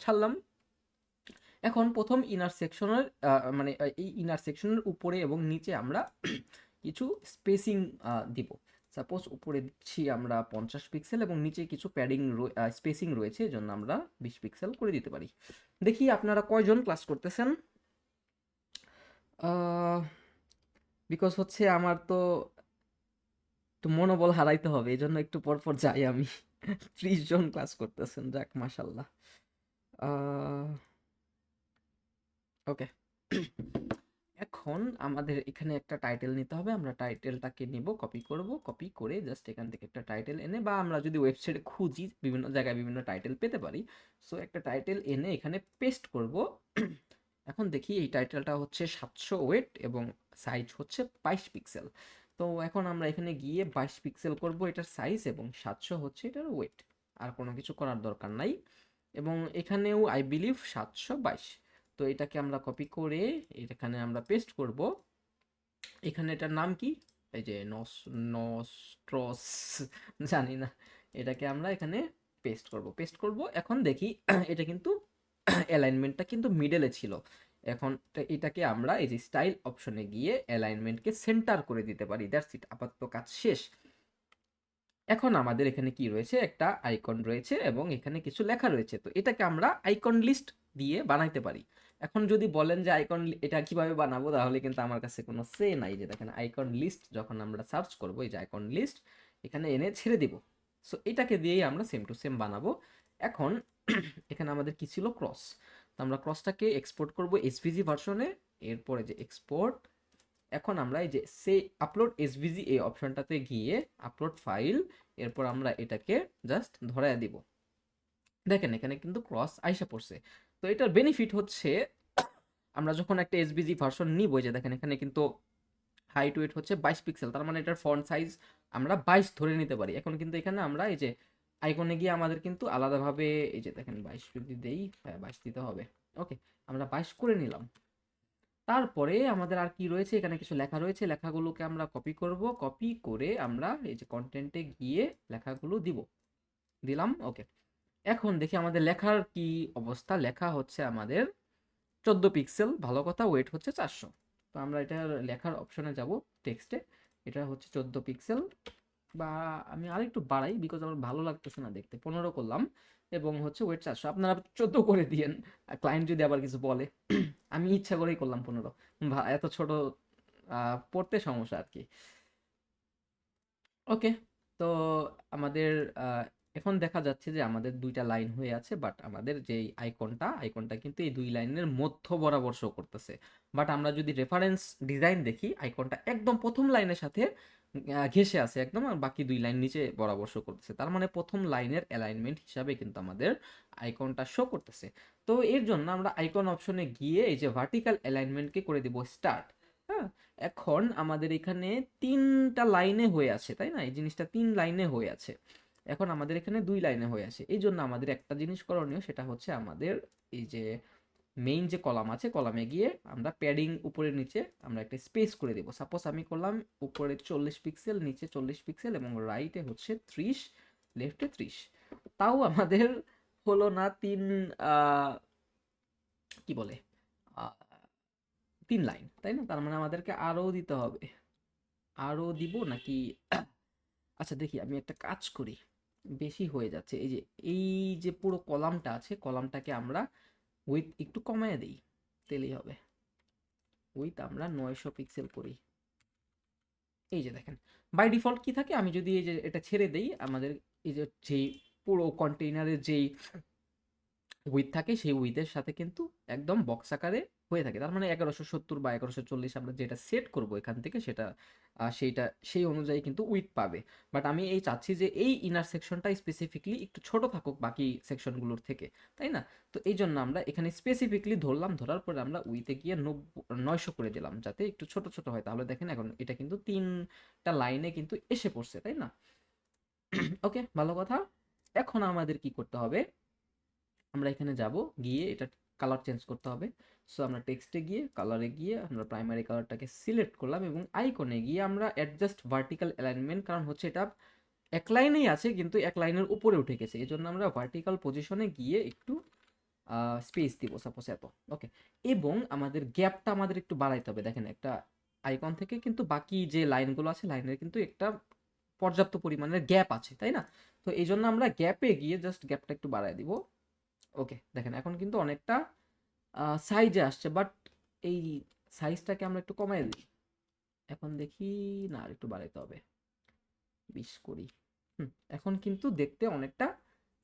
ছাড়লাম। এখন প্রথম ইনার সেকশনের মানে এই ইনার সেকশনের উপরে এবং নিচে আমরা কিছু স্পেসিং দিব। সাপোজ উপরে দিচ্ছি আমরা 50 পিক্সেল এবং নিচে কিছু প্যাডিং স্পেসিং রয়েছে, এই জন্য আমরা 20 পিক্সেল করে দিতে পারি। দেখি আপনারা কয়জন ক্লাস করতেছেন। বিকজ হচ্ছে আমার তো একটু মনোবল হারাইতে হবে, এই জন্য একটু পর পর যাই আমি। 30 জন ক্লাস করতেছেন, যাক মাশাল্লাহ। ওকে, এখন আমাদের এখানে একটা টাইটেল নিতে হবে। আমরা টাইটেলটাকে নিব, কপি করব, কপি করে জাস্ট এখান থেকে একটা টাইটেল এনে, বা আমরা যদি ওয়েবসাইটে খুঁজি বিভিন্ন জায়গায় বিভিন্ন টাইটেল পেতে পারি। সো একটা টাইটেল এনে এখানে পেস্ট করব। এখন দেখি এই টাইটেলটা হচ্ছে 700 ওয়েট এবং সাইজ হচ্ছে 22 পিক্সেল। তো এখন আমরা এখানে গিয়ে 22 পিক্সেল করব এটার সাইজ, এবং 700 হচ্ছে এটার ওয়েট। আর কোনো কিছু করার দরকার নাই। এবং এখানেও আই বিলিভ 722। তো এটাকে আমরা কপি করে এখানে আমরা পেস্ট করব। এখানে এটার নাম কি, এই যে নস্ট্রস, জানি না। এটাকে আমরা এখানে পেস্ট করব। এখন দেখি এটা কিন্তু অ্যালাইনমেন্টটা কিন্তু মিডলে ছিল। এখন এটাকে আমরা এই যে স্টাইল অপশনে গিয়ে অ্যালাইনমেন্টকে সেন্টার করে দিতে পারি। দ্যাটস ইট, আপাতত কাজ শেষ। এখন আমাদের এখানে কি রয়েছে, একটা আইকন রয়েছে এবং এখানে কিছু লেখা রয়েছে। তো এটাকে আমরা আইকন লিস্ট দিয়ে বানাইতে পারি। এখন যদি বলেন যে আইকন এটা কিভাবে বানাবো, তাহলে কিন্তু আমার কাছে কোনো সে নাই। যে দেখেন আইকন লিস্ট যখন আমরা সার্চ করবো, এই যে আইকন লিস্ট এখানে এনে ছেড়ে দিব। সো এটাকে দিয়েই আমরা সেম টু সেম বানাবো। এখন এখানে আমাদের কি ছিল, ক্রস। তো আমরা ক্রসটাকে এক্সপোর্ট করব এসভিজি ভার্সনে। এরপরে যে এক্সপোর্ট, এখন আমরা এই যে সে আপলোড এসভিজি এই অপশনটাতে গিয়ে আপলোড ফাইল, এরপর আমরা এটাকে জাস্ট ধরায় দিব। দেখেন এখানে কিন্তু ক্রস আইসা পড়ছে। তো এটার বেনিফিট হচ্ছে, আমরা যখন একটা এসভিজি ভার্সন নিব, যে দেখেন এখানে কিন্তু হাইট ওয়েট হচ্ছে 22 পিক্সেল, তার মানে এটার ফন্ট সাইজ আমরা 22 ধরে নিতে পারি। এখন কিন্তু এখানে আমরা এই যে আইকনে গিয়ে আমাদের কিন্তু আলাদাভাবে এই যে দেখেন 22 যদি দেই, হ্যাঁ 22 দিতে হবে। ওকে, আমরা 22 করে নিলাম। তারপরে আমাদের আর কি রয়েছে, এখানে কিছু লেখা রয়েছে, লেখাগুলোকে আমরা কপি করব। কপি করে আমরা এই যে কন্টেন্টে গিয়ে লেখাগুলো দিলাম। ওকে, এখন দেখি আমাদের লেখার কি অবস্থা। লেখা হচ্ছে আমাদের 14 পিক্সেল, ভালো কথা। ওয়েট হচ্ছে 400। তো আমরা এটা লেখার অপশনে যাব, টেক্সটে। এটা হচ্ছে 14 পিক্সেল, বা আমি আরেকটু বাড়াই, বিকজ আমার ভালো লাগতেছে না দেখতে। 15 করলাম এবং হচ্ছে ওয়েট 400। আপনারা 14 করে দিয়েন, ক্লায়েন্ট যদি আবার কিছু বলে। আমি ইচ্ছা করেই করলাম 15। এত ছোট পড়তে সমস্যা আর কি। ওকে, তো আমাদের এখন দেখা যাচ্ছে যে আমাদের দুইটা লাইন হয়ে আছে, বাট আমাদের যেই আইকনটা কিন্তু এই দুই লাইনের মধ্য বরাবর শো করতেছে। বাট আমরা যদি রেফারেন্স ডিজাইন দেখি, আইকনটা একদম প্রথম লাইনের সাথে ঘেঁষে আছে একদম, আর বাকি দুই লাইন নিচে বরাবর শো করতেছে। তার মানে প্রথম লাইনের অ্যালাইনমেন্ট হিসাবে কিন্তু আমাদের আইকনটা শো করতেছে। তো এর জন্য আমরা আইকন অপশনে গিয়ে এই যে ভার্টিক্যাল অ্যালাইনমেন্টকে করে দিব স্টার্ট। হ্যাঁ, এখন আমাদের এখানে 3টা লাইনে হয়ে আছে, তাই না? এই জিনিসটা 3 লাইনে হয়ে আছে। এখন আমাদের এখানে 2 লাইনে হয়ে আছে। এই জন্য আমাদের একটা জিনিস করণীয়, সেটা হচ্ছে আমাদের এই যে মেইন যে কলাম আছে, কলামে গিয়ে আমরা প্যাডিং উপরে নিচে আমরা একটা স্পেস করে দেব। সাপোজ আমি করলাম উপরে 40 পিক্সেল, নিচে 40 পিক্সেল এবং রাইটে হচ্ছে 30, লেফটে 30। তাও আমাদের হলো না 3 কি বলে 3 লাইন, তাই না? তার মানে আমাদেরকে আরো দিতে হবে। আরো দিব নাকি? আচ্ছা দেখি, আমি একটা কাজ করি, বেশি হয়ে যাচ্ছে। এই যে পুরো কলামটা আছে, কলামটাকে আমরা উইথ একটু কমায় দিই, তেলেই হবে। উইথ আমরা 900 পিক্সেল করি। এই যে দেখেন, বাই ডিফল্ট কি থাকে, আমি যদি এই যে এটা ছেড়ে দেই, আমাদের এই যে যেই পুরো কন্টেইনারের যেই উইথ থাকে, সেই উইথের সাথে কিন্তু একদম বক্স আকারে হয়ে থাকে। তার মানে 1170 বা 1140 আমরা যেটা সেট করব এখান থেকে, সেটা সেইটা সেই অনুযায়ী কিন্তু উইথ পাবে। বাট আমি এই চাচ্ছি যে এই ইনার সেকশনটা স্পেসিফিকলি একটু ছোট থাকুক বাকি সেকশনগুলোর থেকে, তাই না? তো এই জন্য আমরা এখানে স্পেসিফিকলি ধরলাম, ধরার পরে আমরা উইথে গিয়ে 900 করে দিলাম, যাতে একটু ছোট ছোট হয়। তাহলে দেখেন এখন এটা কিন্তু 3টা লাইনে কিন্তু এসে পড়ছে, তাই না? ওকে, ভালো কথা। এখন আমাদের কি করতে হবে, আমরা এখানে যাব, গিয়ে এটা কালার চেঞ্জ করতে হবে। সো আমরা টেক্সটে গিয়ে কালারে গিয়ে আমরা প্রাইমারি কালারটাকে সিলেক্ট করলাম এবং আইকনে গিয়ে আমরা অ্যাডজাস্ট ভার্টিক্যাল অ্যালাইনমেন্ট, কারণ হচ্ছে এটা এক লাইনেই আছে কিন্তু এক লাইনের উপরে উঠে গেছে, এই জন্য আমরা ভার্টিক্যাল পজিশনে গিয়ে একটু স্পেস দিব, সাপোজ এত। ওকে, এবং আমাদের গ্যাপটা আমাদের একটু বাড়াইতে হবে। দেখেন, একটা আইকন থেকে কিন্তু বাকি যে লাইনগুলো আছে, লাইনের কিন্তু একটা পর্যাপ্ত পরিমাণের গ্যাপ আছে, তাই না? তো এই জন্য আমরা গ্যাপে গিয়ে জাস্ট গ্যাপটা একটু বাড়াই দিব। ওকে, দেখেন এখন কিন্তু অনেকটা সাইজে আসছে, বাট এই সাইজটাকে আমরা একটু কমাই দিই। এখন দেখি, না আর একটু বাড়াইতে হবে, 20 করি। এখন কিন্তু দেখতে অনেকটা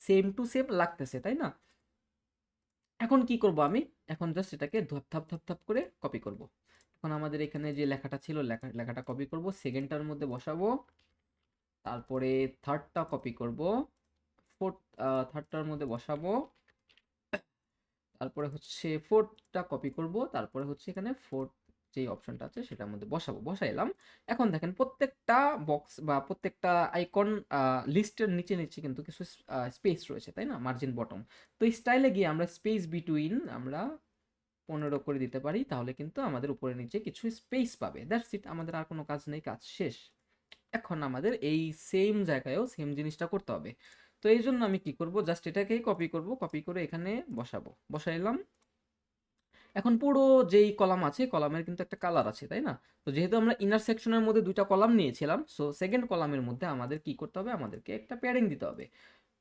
সেম টু সেম লাগতেছে, তাই না? এখন কি করব আমি, এখন জাস্ট এটাকে ধাপ ধাপ ধাপ ধাপ করে কপি করব। এখন আমাদের এখানে যে লেখাটা ছিল, লেখাটা কপি করব, সেকেন্ডটার মধ্যে বসাবো, তারপরে থার্ডটা কপি করব, ফোর্থ থার্ডটার মধ্যে বসাবো, তারপরে হচ্ছে ফোর্থটা কপি করব, তারপরে হচ্ছে এখানে ফোর্থ যেই অপশনটা আছে সেটার মধ্যে বসাইলাম। এখন দেখেন প্রত্যেকটা বক্স বা প্রত্যেকটা আইকন লিস্টের নিচে নিচে কিন্তু কিছু স্পেস রয়েছে, তাই না? Margin bottom. তো এই স্টাইলে গিয়ে আমরা স্পেস বিটুইন আমরা 15 করে দিতে পারি, তাহলে কিন্তু আমাদের উপরে নিচে কিছু স্পেস পাবে। দ্যাটস ইট, আমাদের আর কোনো কাজ নেই, কাজ শেষ। এখন আমাদের এই সেম জায়গায়ও সেম জিনিসটা করতে হবে। তো এই জন্য আমি কি করব, জাস্ট এটাকেই কপি করব, কপি করে এখানে বসাইলাম। এখন পুরো যেই কলাম আছে, কলামের কিন্তু একটা কালার আছে, তাই না? তো যেহেতু আমরা ইনার সেকশনের মধ্যে দুইটা কলাম নিয়েছিলাম, সো সেকেন্ড কলামের মধ্যে আমাদের কি করতে হবে, আমাদেরকে একটা প্যাডিং দিতে হবে।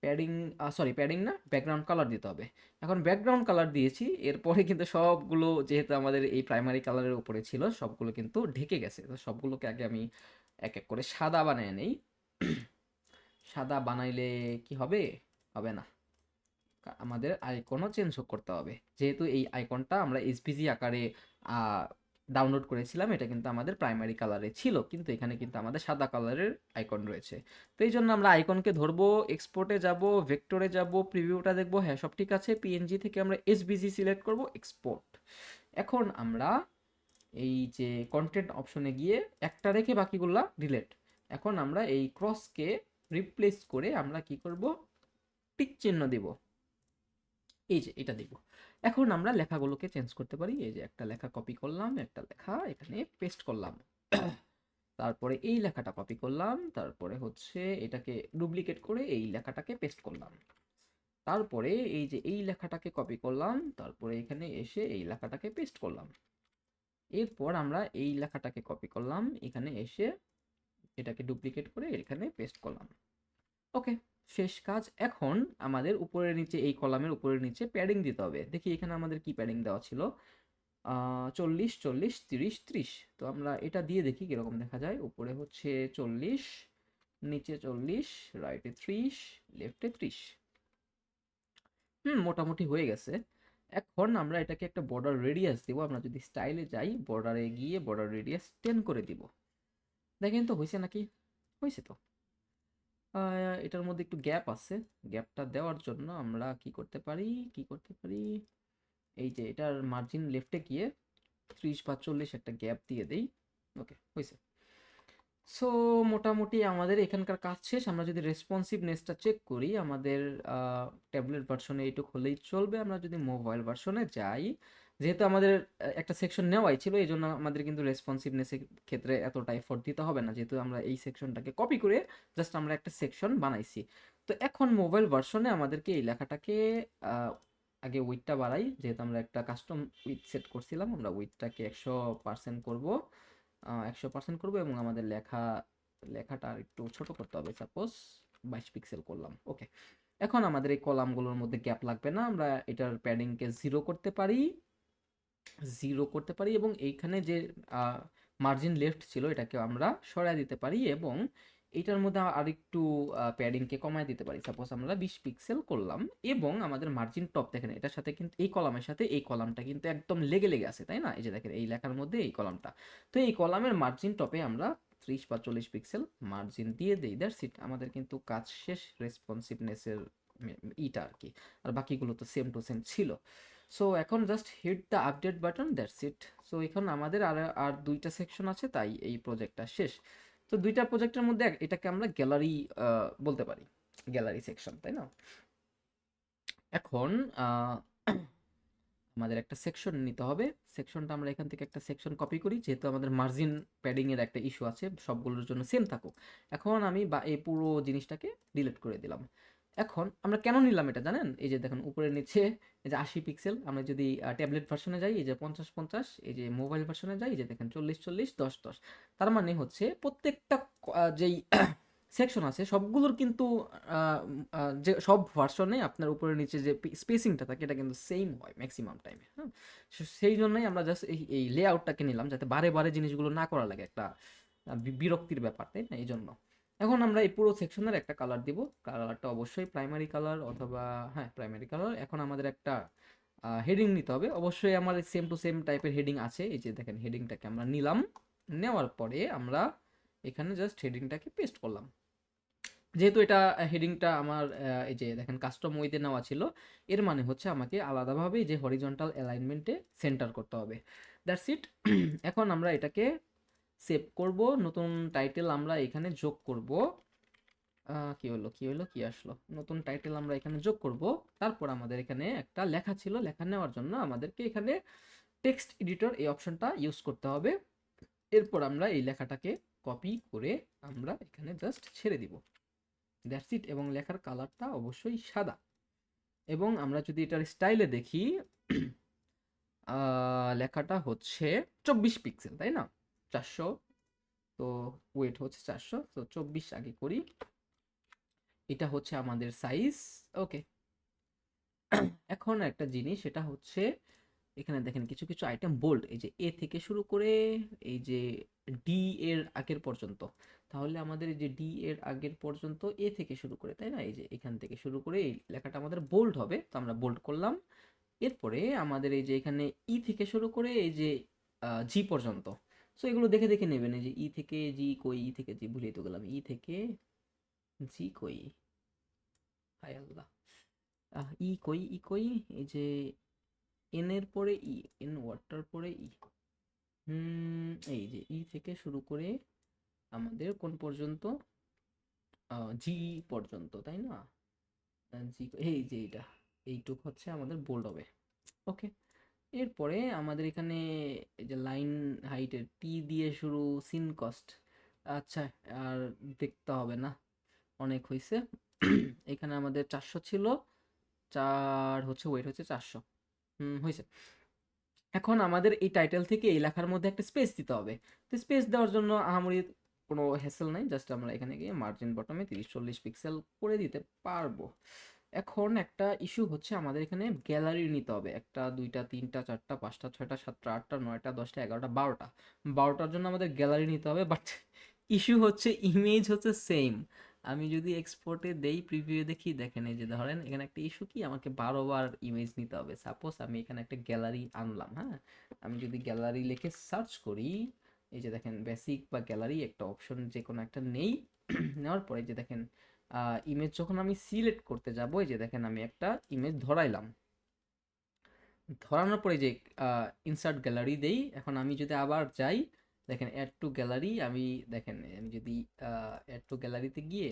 প্যাডিং, সরি প্যাডিং না, ব্যাকগ্রাউন্ড কালার দিতে হবে। এখন ব্যাকগ্রাউন্ড কালার দিয়েছি, এরপরে কিন্তু সবগুলো যেহেতু আমাদের এই প্রাইমারি কালারের উপরে ছিল, সবগুলো কিন্তু ঢেকে গেছে। তো সবগুলোকে আগে আমি এক এক করে সাদা বানিয়ে নেই। সাদা বানাইলে কি হবে? হবে না, আমাদের আইকনও চেঞ্জ করতে হবে। যেহেতু এই আইকনটা আমরা এসভিজি আকারে ডাউনলোড করেছিলাম, এটা কিন্তু আমাদের প্রাইমারি কালারে ছিল, কিন্তু এখানে কিন্তু আমাদের সাদা কালারের আইকন রয়েছে। তো এই জন্য আমরা আইকনকে ধরবো, এক্সপোর্টে যাব, ভেক্টরে যাব, প্রিভিউটা দেখবো, হ্যাঁ সব ঠিক আছে, পিএনজি থেকে আমরা এসভিজি সিলেক্ট করব, এক্সপোর্ট। এখন আমরা এই যে কন্টেন্ট অপশনে গিয়ে একটা রেখে বাকিগুলা ডিলেট। এখন আমরা এই ক্রসকে রিপ্লেস করে আমরা কি করব, টিক চিহ্ন দিব। এই যে এটা দিব। এখন আমরা লেখাগুলোকে চেঞ্জ করতে পারি। এই যে একটা লেখা কপি করলাম, একটা লেখা এখানে পেস্ট করলাম, তারপরে এই লেখাটা কপি করলাম, তারপরে হচ্ছে এটাকে ডুপ্লিকেট করে এই লেখাটাকে পেস্ট করলাম, তারপরে এই যে এই লেখাটাকে কপি করলাম, তারপরে এখানে এসে এই লেখাটাকে পেস্ট করলাম। এরপর আমরা এই লেখাটাকে কপি করলাম, এখানে এসে এটাকে ডুপ্লিকেট করে এখানে পেস্ট করলাম। ওকে, শেষ কাজ। এখন আমাদের উপরের নিচে এই কলামের উপরের নিচে প্যাডিং দিতে হবে। দেখি এখানে আমাদের কি প্যাডিং দেওয়া ছিল। 40 40 30 30। তো আমরা এটা দিয়ে দেখি কিরকম দেখা যায়। উপরে হচ্ছে 40, নিচে 40, রাইটে 30, লেফটে 30। মোটামুটি হয়ে গেছে। এখন আমরা এটাকে একটা বর্ডার রেডিয়াস দিব। আমরা যদি স্টাইলে যাই, বর্ডারে গিয়ে বর্ডার রেডিয়াস 10 করে দিব। দেখেন তো হয়েছে নাকি? হয়েছে তো। এটার মধ্যে একটু গ্যাপ আছে। গ্যাপটা দেওয়ার জন্য আমরা কি করতে পারি, কি করতে পারি, এই যে এটার মার্জিন লেফটে গিয়ে 30 বা 40 একটা গ্যাপ দিয়ে দেই। ওকে, হয়েছে। সো মোটামুটি আমাদের এখানকার কাজ শেষ। আমরা যদি রেসপন্সিভনেসটা চেক করি, আমাদের ট্যাবলেট ভার্সনে এইটুকু হলেই চলবে। আমরা যদি মোবাইল ভার্সনে যাই, যেহেতু আমাদের একটা সেকশন নেওয়াই ছিল, এই জন্য আমাদের কিন্তু রেসপন্সিভনেসের ক্ষেত্রে এতটা এফোর্ট দিতে হবে না, যেহেতু আমরা এই সেকশনটাকে কপি করে জাস্ট আমরা একটা সেকশন বানাইছি। তো এখন মোবাইল ভার্সনে আমাদেরকে এই লেখাটাকে আহ, আগে উইডটা বাড়াই, যেহেতু আমরা একটা কাস্টম উইড সেট করছিলাম, আমরা উইডটাকে 100% করব। 100% করবো এবং আমাদের লেখাটা আর একটু ছোট করতে হবে। সাপোজ 22 পিক্সেল করলাম। ওকে, এখন আমাদের এই কলামগুলোর মধ্যে গ্যাপ লাগবে না। আমরা এটার প্যাডিংকে 0 করতে পারি, 0 করতে পারি এবং এইখানে যে মার্জিন লেফট ছিল এটাকে আমরা সরায় দিতে পারি এবং এটার মধ্যে আরেকটু প্যাডিংকে কমায় দিতে পারি। সাপোজ আমরা 20 পিক্সেল করলাম এবং আমাদের মার্জিন টপ দেখেন, এটার সাথে কিন্তু এই কলামের সাথে এই কলামটা কিন্তু একদম লেগে লেগে আছে, তাই না? এই যে দেখেন এই লেখার মধ্যে এই কলামটা। তো এই কলামের মার্জিন টপে আমরা 30 বা 40 পিক্সেল মার্জিন দিয়ে দেই। দ্যাটস ইট, আমাদের কিন্তু কাজ শেষ রেসপন্সিভনেসের ইটা আর কি। আর বাকিগুলো তো সেম টু সেম ছিল। সো এখন just hit the update button, that's it. So এখন আমাদের আর আর দুইটা সেকশন আছে, তাই এই প্রজেক্টটা শেষ। তো দুইটা প্রজেক্টের মধ্যে এটাকে আমরা গ্যালারি বলতে পারি, গ্যালারি সেকশন, তাই না? এখন আমাদের একটা সেকশন নিতে হবে। সেকশনটা আমরা এখান থেকে একটা সেকশন কপি করি, যেহেতু আমাদের মার্জিন প্যাডিং এর একটা ইস্যু আছে, সবগুলোর জন্য সেম থাকুক। এখন আমি বা এই পুরো জিনিসটাকে ডিলিট করে দিলাম। এখন আমরা কেন নিলাম এটা জানেন? এই যে দেখেন উপরে নিচে এই যে 80 পিক্সেল, আমরা যদি ট্যাবলেট ভার্সনে যাই এই যে 50 50, এই যে মোবাইল ভার্সনে যাই এই যে দেখেন 40 40 10 10। তার মানে হচ্ছে প্রত্যেকটা যেই সেকশন আছে সবগুলোর কিন্তু যে সব ভার্সনে আপনার উপরে নিচে যে স্পেসিংটা থাকে এটা কিন্তু সেম হয় ম্যাক্সিমাম টাইমে। হ্যাঁ, সেই জন্যই আমরা জাস্ট এই লেআউটটাকে নিলাম, যাতে বারে বারে জিনিসগুলো না করা লাগে, একটা বিরক্তির ব্যাপার, তাই না? এই জন্য এখন আমরা এই পুরো সেকশনের একটা কালার দিব। কালারটা অবশ্যই প্রাইমারি কালার অথবা হ্যাঁ প্রাইমারি কালার। এখন আমাদের একটা হেডিং নিতে হবে। অবশ্যই আমার সেম টু সেম টাইপের হেডিং আছে। এই যে দেখেন হেডিংটাকে আমরা নিলাম, নেওয়ার পরে আমরা এখানে জাস্ট হেডিংটাকে পেস্ট করলাম। যেহেতু এটা হেডিংটা আমার এই যে দেখেন কাস্টম ওয়েতে নেওয়া ছিল, এর মানে হচ্ছে আমাকে আলাদাভাবে যে হরিজন্টাল অ্যালাইনমেন্টে সেন্টার করতে হবে। That's it. এখন আমরা এটাকে সেভ করব। নতুন টাইটেল আমরা এখানে যোগ করব। কি হলো কি হলো কি আসলো, নতুন টাইটেল আমরা এখানে যোগ করব। তারপর আমাদের এখানে একটা লেখা ছিল, লেখা নেওয়ার জন্য আমাদেরকে এখানে টেক্সট এডিটর এই অপশনটা ইউজ করতে হবে। এরপর আমরা এই লেখাটাকে কপি করে আমরা এখানে জাস্ট ছেড়ে দিব। That's it. এবং লেখার কালারটা অবশ্যই সাদা। এবং আমরা যদি এটার স্টাইলে দেখি, লেখাটা হচ্ছে 24 পিক্সেল, তাই না? 400, তো ওয়েট হচ্ছে 400, তো 24 আগে করি। এটা হচ্ছে আমাদের সাইজ। ওকে, এখন একটা জিনিস, সেটা হচ্ছে এখানে দেখেন কিছু কিছু আইটেম বোল্ড, এই যে এ থেকে শুরু করে এই যে ডি এর আগের পর্যন্ত। তাহলে আমাদের এই যে ডি এর আগের পর্যন্ত এ থেকে শুরু করে, তাই না? এই যে এখান থেকে শুরু করে এই লেখাটা আমাদের বোল্ড হবে, তো আমরা বোল্ড করলাম। এরপরে আমাদের এই যে এখানে ই থেকে শুরু করে এই যে জি পর্যন্ত। সো এগুলো দেখে দেখে নেবেন। এই যে ই থেকে জি কই, ই থেকে জি ভুলিয়ে তো গেলাম, ই থেকে জি কই, হায় আল্লাহ, ই কই, ই কই, এই যে এন এর পরে ই, এন ওয়াটার পরে ই। এই যে ই থেকে শুরু করে আমাদের কোন পর্যন্ত, জি পর্যন্ত, তাই না? জি, এই যে এইটা, এইটুক হচ্ছে আমাদের বোল্ড হবে। ওকে, এরপরে আমাদের এখানে এই যে লাইন হাইটের টি দিয়ে শুরু, সিন কস্ট। আচ্ছা, আর দেখতে হবে না, অনেক হয়েছে। এখানে আমাদের 400 ছিল, 4 হচ্ছে ওয়েট হচ্ছে 400। হয়েছে। এখন আমাদের এই টাইটেল থেকে এই লেখার মধ্যে একটা স্পেস দিতে হবে। তো স্পেস দেওয়ার জন্য আহামরি কোনো হ্যাসেল নাই, জাস্ট আমরা এখানে গিয়ে মার্জিন বটমে 30 40 পিক্সেল করে দিতে পারবো। এখন একটা ইস্যু হচ্ছে আমাদের এখানে গ্যালারি নিতে হবে, একটা দুইটা তিনটা চারটা পাঁচটা ছয়টা সাতটা আটটা নয়টা দশটা এগারোটা বারোটা, বারোটার জন্য আমাদের গ্যালারি নিতে হবে, বাট ইস্যু হচ্ছে ইমেজ হচ্ছে সেম। আমি যদি এক্সপোর্টে দেই প্রিভিউ দেখি, দেখেন এই যে ধরেন এখানে একটা ইস্যু কি, আমাকে 12 বার ইমেজ নিতে হবে। সাপোজ আমি এখানে একটা গ্যালারি আনলাম, হ্যাঁ, আমি যদি গ্যালারি লিখে সার্চ করি, এই যে দেখেন বেসিক বা গ্যালারি একটা অপশন যে কোনো একটা নেই। নেওয়ার পরে যে দেখেন ইমেজ যখন আমি সিলেক্ট করতে যাব, এই যে দেখেন আমি একটা ইমেজ ধরাইলাম, ধরানোর পরে যে ইনসার্ট গ্যালারি দেই, এখন আমি যদি আবার যাই, দেখেন অ্যাড টু গ্যালারি, আমি দেখেন আমি যদি অ্যাড টু গ্যালারিতে গিয়ে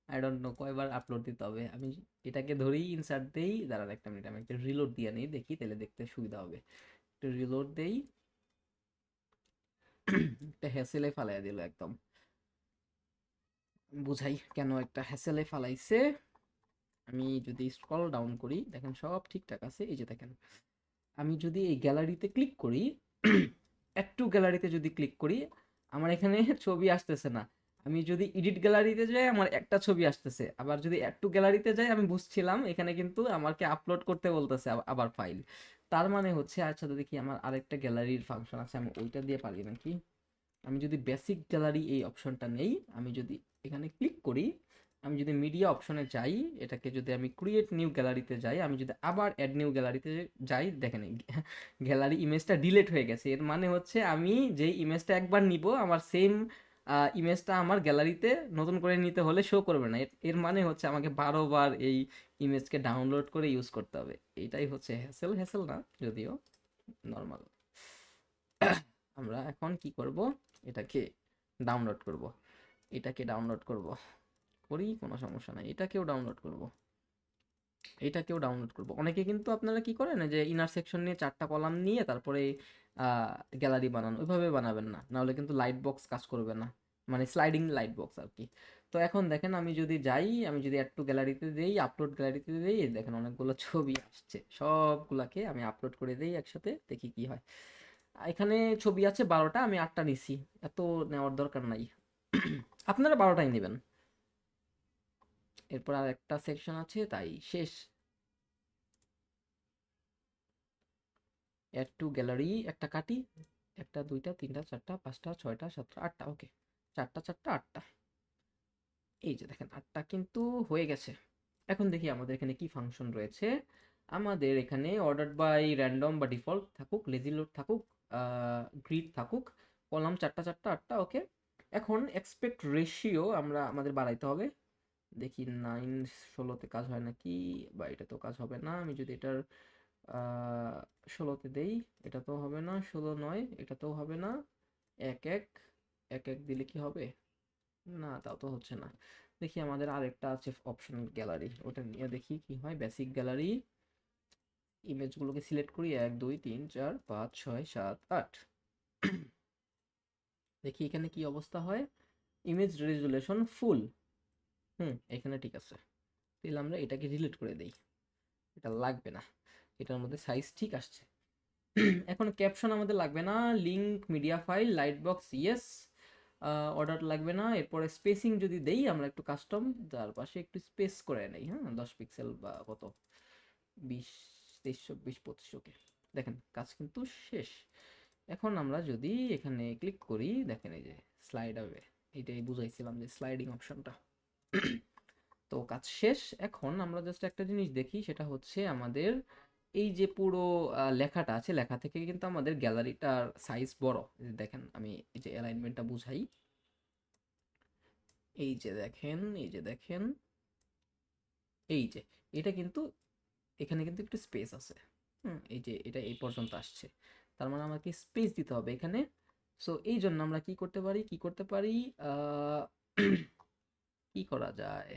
আই ডোন্ট নো কয়বার আপলোড দিতে হবে, আমি এটাকে ধরেই ইনসার্ট দেই, দাঁড়ান একটা মিনিট আমি একটা রিলোড দিয়ে নিই, দেখি তাহলে দেখতে সুবিধা হবে। একটু রিলোড দেই, একটা হ্যাসেলে ফালাই দিল একদম, বুঝাই কেন একটা হ্যাসেলে ফালাইছে। আমি যদি স্ক্রল ডাউন করি, দেখেন সব ঠিকঠাক আছে, এই যে দেখেন আমি যদি এই গ্যালারিতে ক্লিক করি, অ্যাড টু গ্যালারিতে যদি ক্লিক করি, আমার এখানে ছবি আসতেছে না। আমি যদি এডিট গ্যালারিতে যাই আমার একটা ছবি আসতেছে, আবার যদি অ্যাড টু গ্যালারিতে যাই আমি বুঝছিলাম এখানে কিন্তু আমাকে আপলোড করতে বলতেছে আবার ফাইল। তার মানে হচ্ছে, আচ্ছা তো দেখি আমার আরেকটা গ্যালারির ফাংশন আছে, আমি ওইটা দিয়ে পারি নাকি। আমি যদি বেসিক গ্যালারি এই অপশনটা নেই, আমি যদি এখানে ক্লিক করি, আমি যদি মিডিয়া অপশনে যাই, এটাকে যদি আমি ক্রিয়েট নিউ গ্যালারিতে যাই, আমি যদি আবার অ্যাড নিউ গ্যালারিতে যাই, দেখেন গ্যালারি ইমেজটা ডিলিট হয়ে গেছে। এর মানে হচ্ছে আমি যেই ইমেজটা একবার নিব, আমার সেম ইমেজটা আমার গ্যালারিতে নতুন করে নিতে হলে শো করবে না। এর মানে হচ্ছে আমাকে 12 বার এই ইমেজকে ডাউনলোড করে ইউজ করতে হবে। এটাই হচ্ছে হ্যাসেল, হ্যাসেল না যদিও, নর্মাল। আমরা এখন কি করব, এটাকে ডাউনলোড করব, এটাকে ডাউনলোড করব, করি কোনো সমস্যা নাই, এটাকেও ডাউনলোড করব, এটাকেও ডাউনলোড করব। অনেকে কিন্তু আপনারা কি করেন যে ইনার সেকশন নিয়ে 4টা কলাম নিয়ে তারপরে গ্যালারি বানান, ওইভাবে বানাবেন না, নাহলে কিন্তু লাইট বক্স কাজ করবে না, মানে স্লাইডিং লাইট বক্স আর কি। তো এখন দেখেন আমি যদি যাই, আমি যদি অ্যাড টু গ্যালারিতে দেই, আপলোড গ্যালারিতে দেই, দেখেন অনেকগুলো ছবি আসছে, সবগুলাকে আমি আপলোড করে দেই একসাথে, দেখি কি হয়। এখানে ছবি আছে 12টা, আমি 8টা নিছি, এত নেওয়ার দরকার নাই। আপনারা 12টাই নেবেন। এরপর আর একটা সেকশন আছে, তাই শেষ। অ্যাড টু গ্যালারি একটা কাটি, একটা দুইটা তিনটা চারটা পাঁচটা ছয়টা সাতটা আটটা, ওকে, চারটা চারটা আটটা, এই যে দেখেন 8টা কিন্তু হয়ে গেছে। এখন দেখি আমাদের এখানে কি ফাংশন রয়েছে। আমাদের এখানে অর্ডার বাই র্যান্ডম বা ডিফল্ট থাকুক, লেজি লোড থাকুক, গ্রিড থাকুক, কলাম চারটা চারটা আটটা, ওকে। এখন এক্সপেক্ট রেশিও আমরা আমাদের বাড়াইতে হবে, দেখি 9 16-তে কাজ হয় নাকি, বা এটা তো কাজ হবে না। আমি যদি এটার 16-তে দেই, এটা তো হবে না, 16 9, এটাতেও হবে না, এক এক, এক এক দিলে কি হবে, না তাও তো হচ্ছে না। দেখি আমাদের আরেকটা আছে অপশন গ্যালারি, ওটা নিয়ে দেখি কি হয়। বেসিক গ্যালারি, ইমেজগুলোকে সিলেক্ট করি, 1 2 3 4 5 6 7 8, দেখি এখানে কি অবস্থা হয়। ইমেজ রেজুলেশন ফুল, এখানে ঠিক আছে, তাহলে আমরা এটাকে ডিলিট করে দেই, এটা লাগবে না, এটার মধ্যে সাইজ ঠিক আসছে। এখন ক্যাপশন আমাদের লাগবে না, link media file light box yes, order লাগবে না। এরপরে স্পেসিং যদি দেই আমরা একটু কাস্টম, তার পাশে একটু স্পেস করে নেই, হ্যাঁ 10 পিক্সেল বা কত, 20 23 24 25, ওকে। দেখেন কাজ কিন্তু শেষ। এখন আমরা যদি এখানে ক্লিক করি, দেখেন এই যে স্লাইড হবে, এটাই বুঝাইছিলাম যে স্লাইডিং অপশনটা। তো কাজ শেষ। এখন আমরা জাস্ট একটা জিনিস দেখি, সেটা হচ্ছে আমাদের এই যে পুরো লেখাটা আছে, লেখা থেকে কিন্তু আমাদের গ্যালারিটার সাইজ বড়। এই যে দেখেন আমি এই যে অ্যালাইনমেন্টটা বুঝাই, এই যে দেখেন, এই যে দেখেন, এই যে এটা কিন্তু এখানে কিন্তু একটু স্পেস আছে, এই যে এটা এই পর্যন্ত আসছে, তার মানে আমাকে স্পেস দিতে হবে এখানে। সো এই জন্য আমরা কি করতে পারি, কি করতে পারি, আহ, কি করা যায়,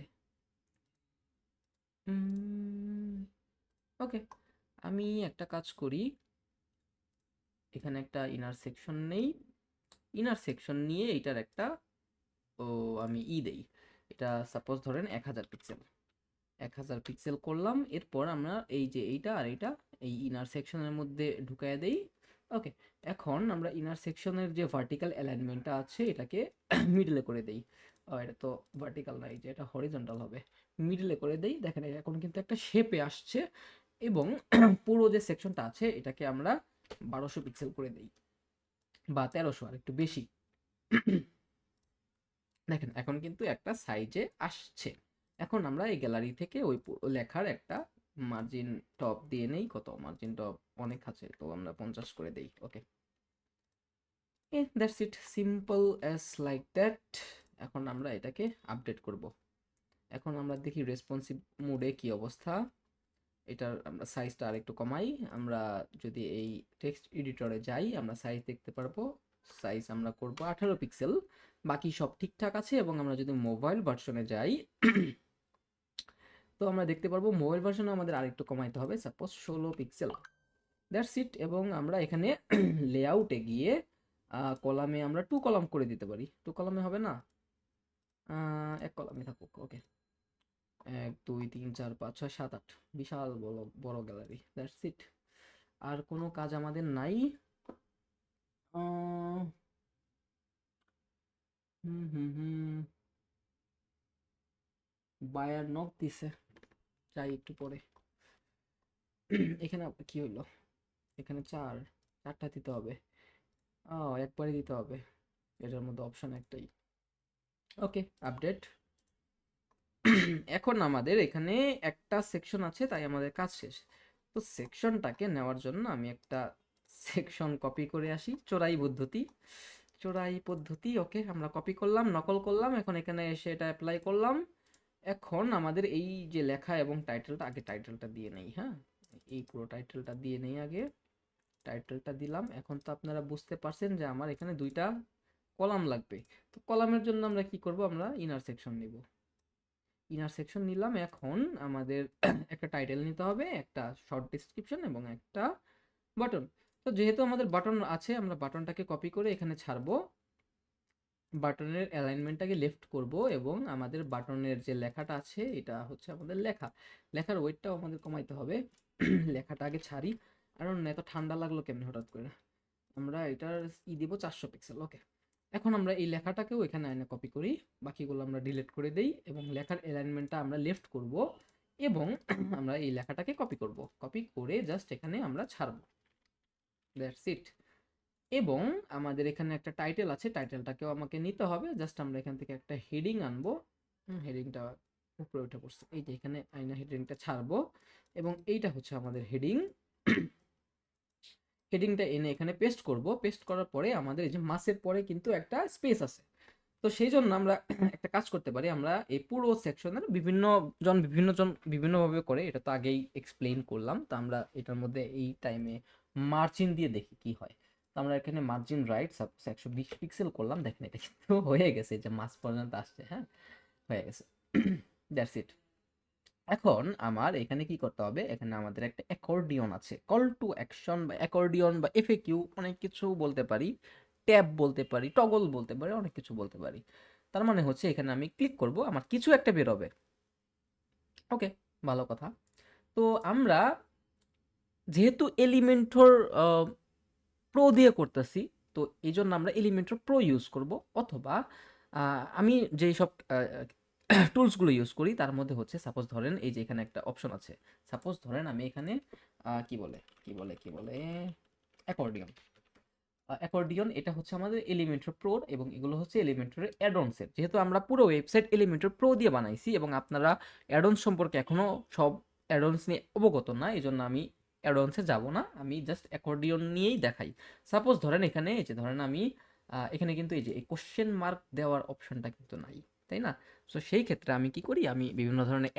ওকে, আমি একটা কাজ করি, এখানে একটা ইনার সেকশন নেই, ইনার সেকশন নিয়ে এটার একটা, ও আমি দেই, এটা সাপোজ ধরেন 1000 পিক্সেল, 1000 পিক্সেল করলাম। এরপর আমরা এই যে এইটা আর এইটা এই ইনার সেকশনের মধ্যে ঢুকায় দেই, ওকে। এখন আমরা ইনার সেকশনের যে ভার্টিক্যাল অ্যালাইনমেন্টটা আছে এটাকে মিডলে করে দেই, এটা তো ভার্টিক্যাল না, এই যে এটা হরিজন্টাল হবে, মিডলে করে দেই, দেখেন এখন কিন্তু একটা শেপে আসছে। এবং পুরো যে সেকশনটা আছে এটাকে আমরা 1200 পিক্সেল করে দেই, বা 1300, আর একটু বেশি। দেখেন এখন কিন্তু একটা সাইজে আসছে। এখন আমরা এই গ্যালারি থেকে ওই লেখার একটা মার্জিন টপ দিয়ে নেই। কত মার্জিন টপ? অনেক আছে, তো আমরা 50 করে দেই। Okay, that's it, simple as like that. এখন আমরা এটাকে আপডেট করব। এখন আমরা দেখি রেসপন্সিভ মোডে কি অবস্থা। এটার আমরা সাইজটা আরেকটু কমাই। আমরা যদি এই টেক্সট এডিটরে যাই, আমরা সাইজ দেখতে পারবো। সাইজ আমরা করব 18 পিক্সেল, বাকি সব ঠিকঠাক আছে। এবং আমরা যদি মোবাইল ভার্সনে যাই, তো আমরা দেখতে পারবো মোবাইল ভার্সনে আমাদের আরেকটু কমাইতে হবে, সাপোজ 16 পিক্সেল। That's it. এবং আমরা এখানে লেআউটে গিয়ে কলামে আমরা 2 কলাম করে দিতে পারি। 2 কলামে হবে না, 1 কলামে থাকুক। ওকে, 1 2 3 4 5 6 7 8, বিশাল বড় বড় গ্যালারি। দ্যাটস ইট, আর কোনো কাজ আমাদের নাই। আহ, হুম হুম হুম বায়ার নক দিছে, যাই একটু পরে। এখানে কি হইলো? এখানে চারটা দিতে হবে। একবারে দিতে হবে, এটার মধ্যে অপশন একটাই। ওকে, আপডেট। এখন আমাদের এখানে একটা সেকশন আছে, তাই আমাদের কাজ শেষ। তো সেকশনটাকে নেওয়ার জন্য আমি একটা সেকশন কপি করে আসি, চোরাই পদ্ধতি। ওকে, আমরা কপি করলাম, নকল করলাম, এখন এখানে এসে এটা অ্যাপ্লাই করলাম। এখন আমাদের এই যে লেখা এবং টাইটেলটা, আগে টাইটেলটা দিয়ে নেই। হ্যাঁ, এই পুরো টাইটেলটা দিয়ে নেই আগে। টাইটেলটা দিলাম। এখন তো আপনারা বুঝতে পারছেন যে আমার এখানে দুইটা কলাম লাগবে। তো কলামের জন্য আমরা কি করব, আমরা ইনার সেকশন নিব। ইনার সেকশন নিলাম। এখন আমাদের একটা টাইটেল নিতে হবে, একটা শর্ট ডেসক্রিপশন এবং একটা বাটন। তো যেহেতু আমাদের বাটন আছে, আমরা বাটনটাকে কপি করে এখানে ছাড়বো। বাটনের অ্যালাইনমেন্টটাকে লেফট করব, এবং আমাদের বাটনের যে লেখাটা আছে এটা হচ্ছে আমাদের লেখার ওয়েটটাও আমাদের কমাইতে হবে। লেখাটা আগে ছাড়ি। আর এত ঠান্ডা লাগলো কেমনি হঠাৎ করে। আমরা এটার দিব 400 পিক্সেল। ওকে, এখন আমরা এই লেখাটাকেও এখানে এনে কপি করি, বাকিগুলো আমরা ডিলিট করে দেই, এবং লেখার অ্যালাইনমেন্টটা আমরা লেফট করব। এবং আমরা এই লেখাটাকে কপি করে জাস্ট এখানে আমরা ছাড়বো। That's it. এবং আমাদের এখানে একটা টাইটেল আছে, টাইটেলটাকেও আমাকে নিতে হবে। জাস্ট আমরা এখান থেকে একটা হেডিং আনবো। হেডিংটা উপরে উঠে পড়ছে, এই যে এখানে আইনা হেডিংটা ছাড়বো। এবং এইটা হচ্ছে আমাদের হেডিং। হেডিংটা এনে এখানে পেস্ট করব। পেস্ট করার পরে আমাদের এই যে মাসের পরে কিন্তু একটা স্পেস আছে। তো সেই জন্য আমরা একটা কাজ করতে পারি। আমরা এই পুরো সেকশনের বিভিন্ন জন বিভিন্নভাবে করে, এটা তো আগেই এক্সপ্লেইন করলাম। তো আমরা এটার মধ্যে এই টাইমে মার্জিন দিয়ে দেখি কি হয়। তো আমরা এখানে মার্জিন রাইট 120 পিক্সেল করলাম। দেখেন এটা কিন্তু হয়ে গেছে, যে মাস পর্যন্ত আসছে। হ্যাঁ, হয়ে গেছে। That's it. এখন আমার এখানে কি করতে হবে, এখানে আমাদের একটা অ্যাকর্ডিয়ন আছে, কল টু অ্যাকশন বা অ্যাকর্ডিয়ন বা এফএকিউ, অনেক কিছু বলতে পারি। ট্যাব বলতে পারি, টগল বলতে পারি, অনেক কিছু বলতে পারি। তার মানে হচ্ছে এখানে আমি ক্লিক করব, আমার কিছু একটা বেরোবে। ওকে, ভালো কথা। তো আমরা যেহেতু এলিমেন্টর প্রো দিয়ে করতেছি, তো এই জন্য আমরা এলিমেন্টর প্রো ইউজ করব। অথবা আমি যেই সব টুলসগুলো ইউজ করি তার মধ্যে হচ্ছে, সাপোজ ধরেন এই যে এখানে একটা অপশন আছে। সাপোজ ধরেন আমি এখানে কি বলে অ্যাকর্ডিয়ন। অ্যাকর্ডিয়ন এটা হচ্ছে আমাদের এলিমেন্টর প্রোর, এবং এগুলো হচ্ছে এলিমেন্টরের অ্যাডনসের। যেহেতু আমরা পুরো ওয়েবসাইট এলিমেন্টর প্রো দিয়ে বানাইছি, এবং আপনারা অ্যাডনস সম্পর্কে এখনও সব অ্যাডনস নিয়ে অবগত না, এই জন্য আমি অ্যাডনসে যাব না, আমি জাস্ট অ্যাকর্ডিয়ন নিয়েই দেখাই। সাপোজ ধরেন এখানে এই যে ধরেন আমি এখানে কিন্তু এই যে এই কোশ্চেন মার্ক দেওয়ার অপশনটা কিন্তু নাই, তাই না? সো সেই ক্ষেত্রে আমি কি করি, আমি বিভিন্ন ধরনের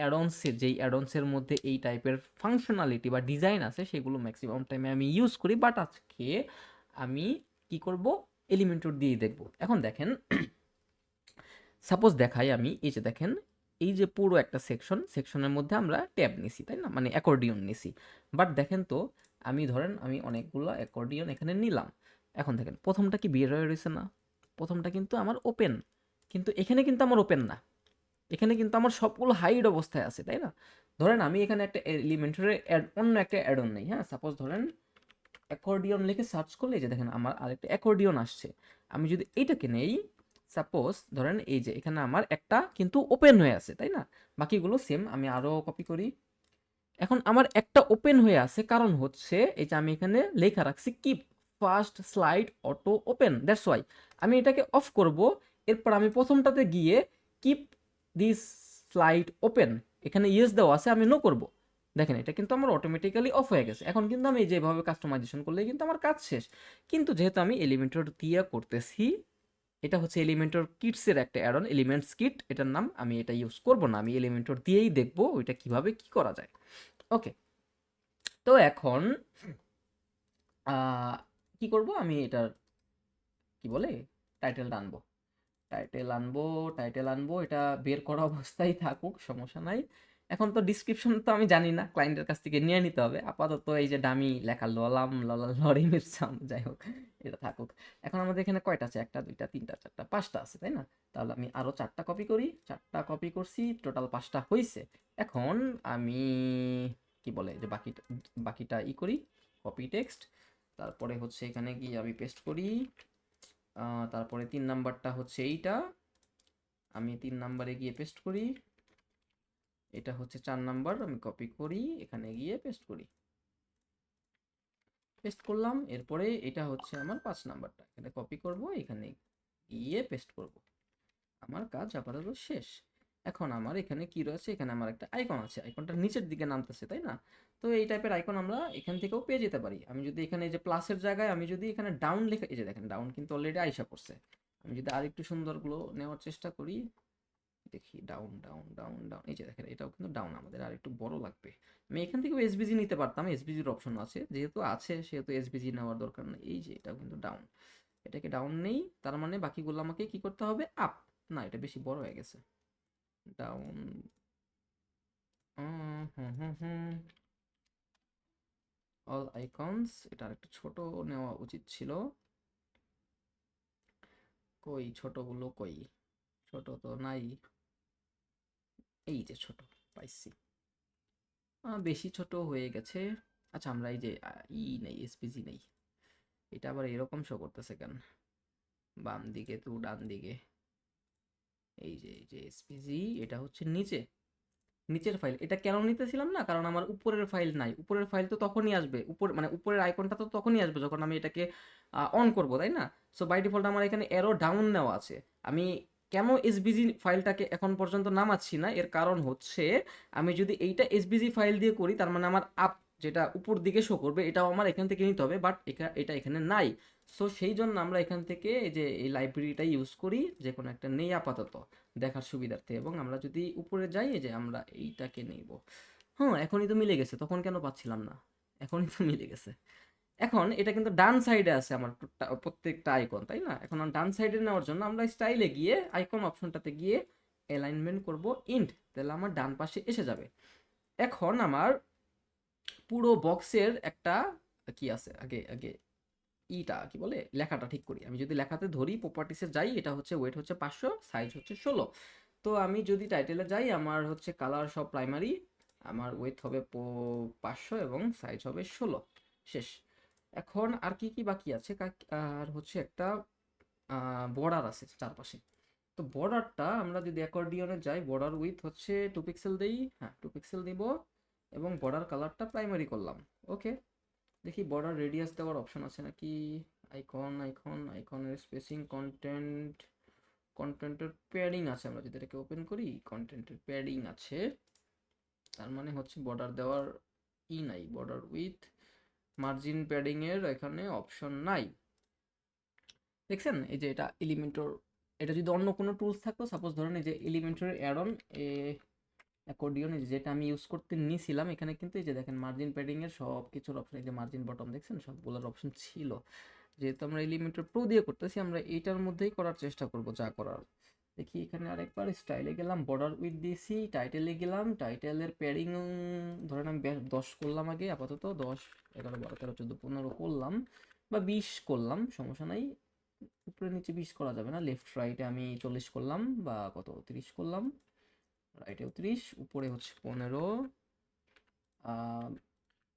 অ্যাডনসের মধ্যে এই টাইপের ফাংশনালিটি বা ডিজাইন আছে, সেগুলো ম্যাক্সিমাম টাইমে আমি ইউজ করি। বাট আজকে আমি কি করব, এলিমেন্টর দিয়ে দেখব। এখন দেখেন, সাপোজ দেখাই আমি, এই যে দেখেন, এই যে পুরো একটা সেকশনের মধ্যে আমরা ট্যাব নিছি, তাই না, মানে অ্যাকর্ডিয়ন নিছি। বাট দেখেন তো, আমি অনেকগুলো অ্যাকর্ডিয়ন এখানে নিলাম। এখন দেখেন প্রথমটা কি বের হয়ে রয়েছে না? প্রথমটা কিন্তু আমার ওপেন, কিন্তু এখানে কিন্তু আমার ওপেন না, এখানে কিন্তু আমার সবগুলো হাইড অবস্থায় আছে, তাই না? ধরেন আমি এখানে একটা এলিমেন্টরে অন্য একটা অ্যাডন নেই। হ্যাঁ, সাপোজ ধরেন অ্যাকর্ডিয়ন লিখে সার্চ করলে যে দেখেন আমার আরেকটা অ্যাকর্ডিয়ন আসছে। আমি যদি এইটাকে নেই, সাপোজ ধরেন এই যে এখানে আমার একটা কিন্তু ওপেন হয়ে আছে, তাই না? বাকিগুলো সেম, আমি আরো কপি করি। এখন আমার একটা ওপেন হয়ে আছে, কারণ হচ্ছে এই যে আমি এখানে লেখা রাখছি keep first slide auto open, that's why আমি এটাকে অফ করব। এরপর আমি প্রথমটাতে গিয়ে কিপ দিস স্লাইড ওপেন, এখানে ইয়েস দেওয়া আছে, আমি নো করব। দেখেন এটা কিন্তু আমার অটোমেটিক্যালি অফ হয়ে গেছে। এখন কিন্তু আমি যেভাবে কাস্টমাইজেশন করলে কিন্তু আমার কাজ শেষ। কিন্তু যেহেতু আমি এলিমেন্টর দিয়ে করতেছি, এটা হচ্ছে এলিমেন্টর কিটসের একটা অ্যাড অন, এলিমেন্টস কিট এটার নাম, আমি এটা ইউজ করব না, আমি এলিমেন্টর দিয়েই দেখবো ওইটা কিভাবে কি করা যায়। ওকে, তো এখন আহ, কি করব আমি এটার, কি বলে, টাইটেলটা আনবো, টাইটেল আনবো, টাইটেল আনবো, এটা বের করা অবস্থায় থাকুক, সমস্যা নাই। এখন তো ডিসক্রিপশন তো আমি জানি না, ক্লায়েন্টের কাছ থেকে নিয়ে নিতে হবে। আপাতত এই যে ডামি লেখা ললাম ললা লরিমের সাউন্ড, যাই হোক এটা থাকুক। এখন আমাদের এখানে কয়টা আছে? একটা, দুইটা, তিনটা, চারটা, পাঁচটা আছে, তাই না? তাহলে আমি আরো চারটা কপি করি, চারটা কপি করছি, টোটাল পাঁচটা হয়েছে। এখন আমি কি বলে যে বাকিটা, বাকিটা ই করি, কপি টেক্সট, তারপরে হচ্ছে এখানে গিয়ে আমি পেস্ট করি। তারপরে 3 নাম্বারটা হচ্ছে এইটা, আমি 3 নাম্বারে গিয়ে পেস্ট করি। এটা হচ্ছে 4 নাম্বার, আমি কপি করি, এখানে গিয়ে পেস্ট করি, পেস্ট করলাম। এরপরে এটা হচ্ছে আমার 5 নাম্বারটা, এখানে কপি করব, এখানে গিয়ে পেস্ট করব। আমার কাজ আপাতত শেষ। এখন আমার এখানে কি রয়েছে? এখানে আমার একটা আইকন আছে, আইকনটা নিচের দিকে নামতেছে, তাই না? তো এই টাইপের আইকন আমরা এখান থেকেও পেয়ে যেতে পারি। আমি যদি এখানে এই যে প্লাসের জায়গায় আমি যদি এখানে ডাউন লিখে, এই যে দেখেন ডাউন কিন্তু অলরেডি আইসা পড়ছে। আমি যদি আরেকটু সুন্দরগুলো নেওয়ার চেষ্টা করি, দেখি ডাউন ডাউন ডাউন ডাউন, এই যে দেখেন এটাও কিন্তু ডাউন, আমাদের আর একটু বড় লাগবে। আমি এখান থেকেও এসবিজি নিতে পারতাম, এসবিজির অপশন আছে, যেহেতু আছে সেহেতু এসবিজি নেওয়ার দরকার নেই। এই যে এটাও কিন্তু ডাউন, এটাকে ডাউন নেই, তার মানে বাকিগুলো আমাকে কি করতে হবে? আপ। না, এটা বেশি বড় হয়ে গেছে, ডাউন। হুম হুম হুম হুম, অল আইকনস, এটা আরেকটু ছোট নেওয়া উচিত ছিল। কই ছোটগুলো কই? ছোট তো নাই, এই যে ছোট পাইছি। বেশি ছোট হয়ে গেছে। আচ্ছা, আমরা এই যে নেই, এসপিজি নেই, এটা আবার এরকম শো করতেছে কেন? বাম দিকে তো ডান দিকে, এই যে এসপিজি, এটা হচ্ছে নিচে, নিচের ফাইল। এটা কেন নিতেছিলাম না, কারণ আমার উপরের ফাইল নাই। উপরের ফাইল তো তখনই আসবে, উপর মানে উপরের আইকনটা তো তখনই আসবে যখন আমি এটাকে অন করব, তাই না? সো বাই ডিফল্ট আমার এখানে এরো ডাউন নেওয়া আছে। আমি কেন এসবিজি ফাইলটাকে এখন পর্যন্ত নামাচ্ছি না, এর কারণ হচ্ছে আমি যদি এইটা এসবিজি ফাইল দিয়ে করি, তার মানে আমার আপ, যেটা উপর দিকে শো করবে, এটাও আমার এখান থেকে নিতে হবে, বাট এটা এখানে নাই। সো সেই জন্য আমরা এখান থেকে এই যে এই লাইব্রেরিটা ইউজ করি, যে কোনো একটা নেই আপাতত দেখার সুবিধার্থে। এবং আমরা যদি উপরে যাই, এই যে আমরা এইটাকে নেব। হ্যাঁ, এখনই তো মিলে গেছে, তখন কেন পাচ্ছিলাম না? এখনই তো মিলে গেছে। এখন এটা কিন্তু ডান সাইডে আছে আমার প্রত্যেকটা আইকন, তাই না? এখন ডান সাইডে নেওয়ার জন্য আমরা স্টাইলে গিয়ে আইকন অপশনটাতে গিয়ে অ্যালাইনমেন্ট করব ইন্ট, তাহলে আমার ডান পাশে এসে যাবে। এখন আমার পুরো বক্সের একটা কি আছে, আগে আগে ইটা কি বলে, লেখাটা ঠিক করি। আমি যদি লেখাতে ধরি, প্রপার্টিসে যাই, এটা হচ্ছে ওয়েট হচ্ছে 500, সাইজ হচ্ছে 16। তো আমি যদি টাইটেলে যাই, আমার হচ্ছে কালার সব প্রাইমারি, আমার ওয়েট হবে 500 এবং সাইজ হবে 16, শেষ। এখন আর কি কি বাকি আছে? আর হচ্ছে একটা বর্ডার আছে চারপাশে। তো বর্ডারটা আমরা যদি অ্যাকর্ডিয়নে যাই, বর্ডার উইথ হচ্ছে 2 পিক্সেল দেই, হ্যাঁ 2 পিক্সেল দিব, এবং বর্ডার কালারটা প্রাইমারি করলাম। ওকে, দেখি বর্ডার রেডিয়াস দেওয়ার অপশন আছে নাকি। আইকনের স্পেসিং, কন্টেন্টের প্যাডিং আছে, আমরা যদি এটাকে ওপেন করি, কন্টেন্টের প্যাডিং আছে, তার মানে হচ্ছে বর্ডার দেওয়ার নাই, বর্ডার উইথ মার্জিন প্যাডিং এর এখানে অপশন নাই। দেখছেন এই যে এটা এলিমেন্টর, এটা যদি অন্য কোনো টুলস থাকতো, সাপোজ ধরেন এই যে এলিমেন্টর অ্যাড অন অ্যাকর্ডিয়ন, যেটা আমি ইউজ করতে নিয়েছিলাম, এখানে কিন্তু এই যে দেখেন মার্জিন প্যাডিং এর সব কিছুর অপশন, এই যে মার্জিন বটম দেখছেন, সবগুলোর অপশন ছিল। যেহেতু আমরা এলিমেন্টর প্রো দিয়ে করতেছি, আমরা এইটার মধ্যেই করার চেষ্টা করব যা করার। দেখি এখানে আরেকবার স্টাইলে গেলাম, বর্ডার উইথ দিয়েছি, টাইটেলে গেলাম, টাইটেলের প্যাডিং ধরেন আমি 10 করলাম আগে, আপাতত 10, 11, 12, 13, 14, 15 করলাম, বা 20 করলাম, সমস্যা নাই। উপরে নিচে 20 করা যাবে না, লেফট রাইটে আমি 40 করলাম, বা কত 30 করলাম, রাইটেও 30, উপরে হচ্ছে 15,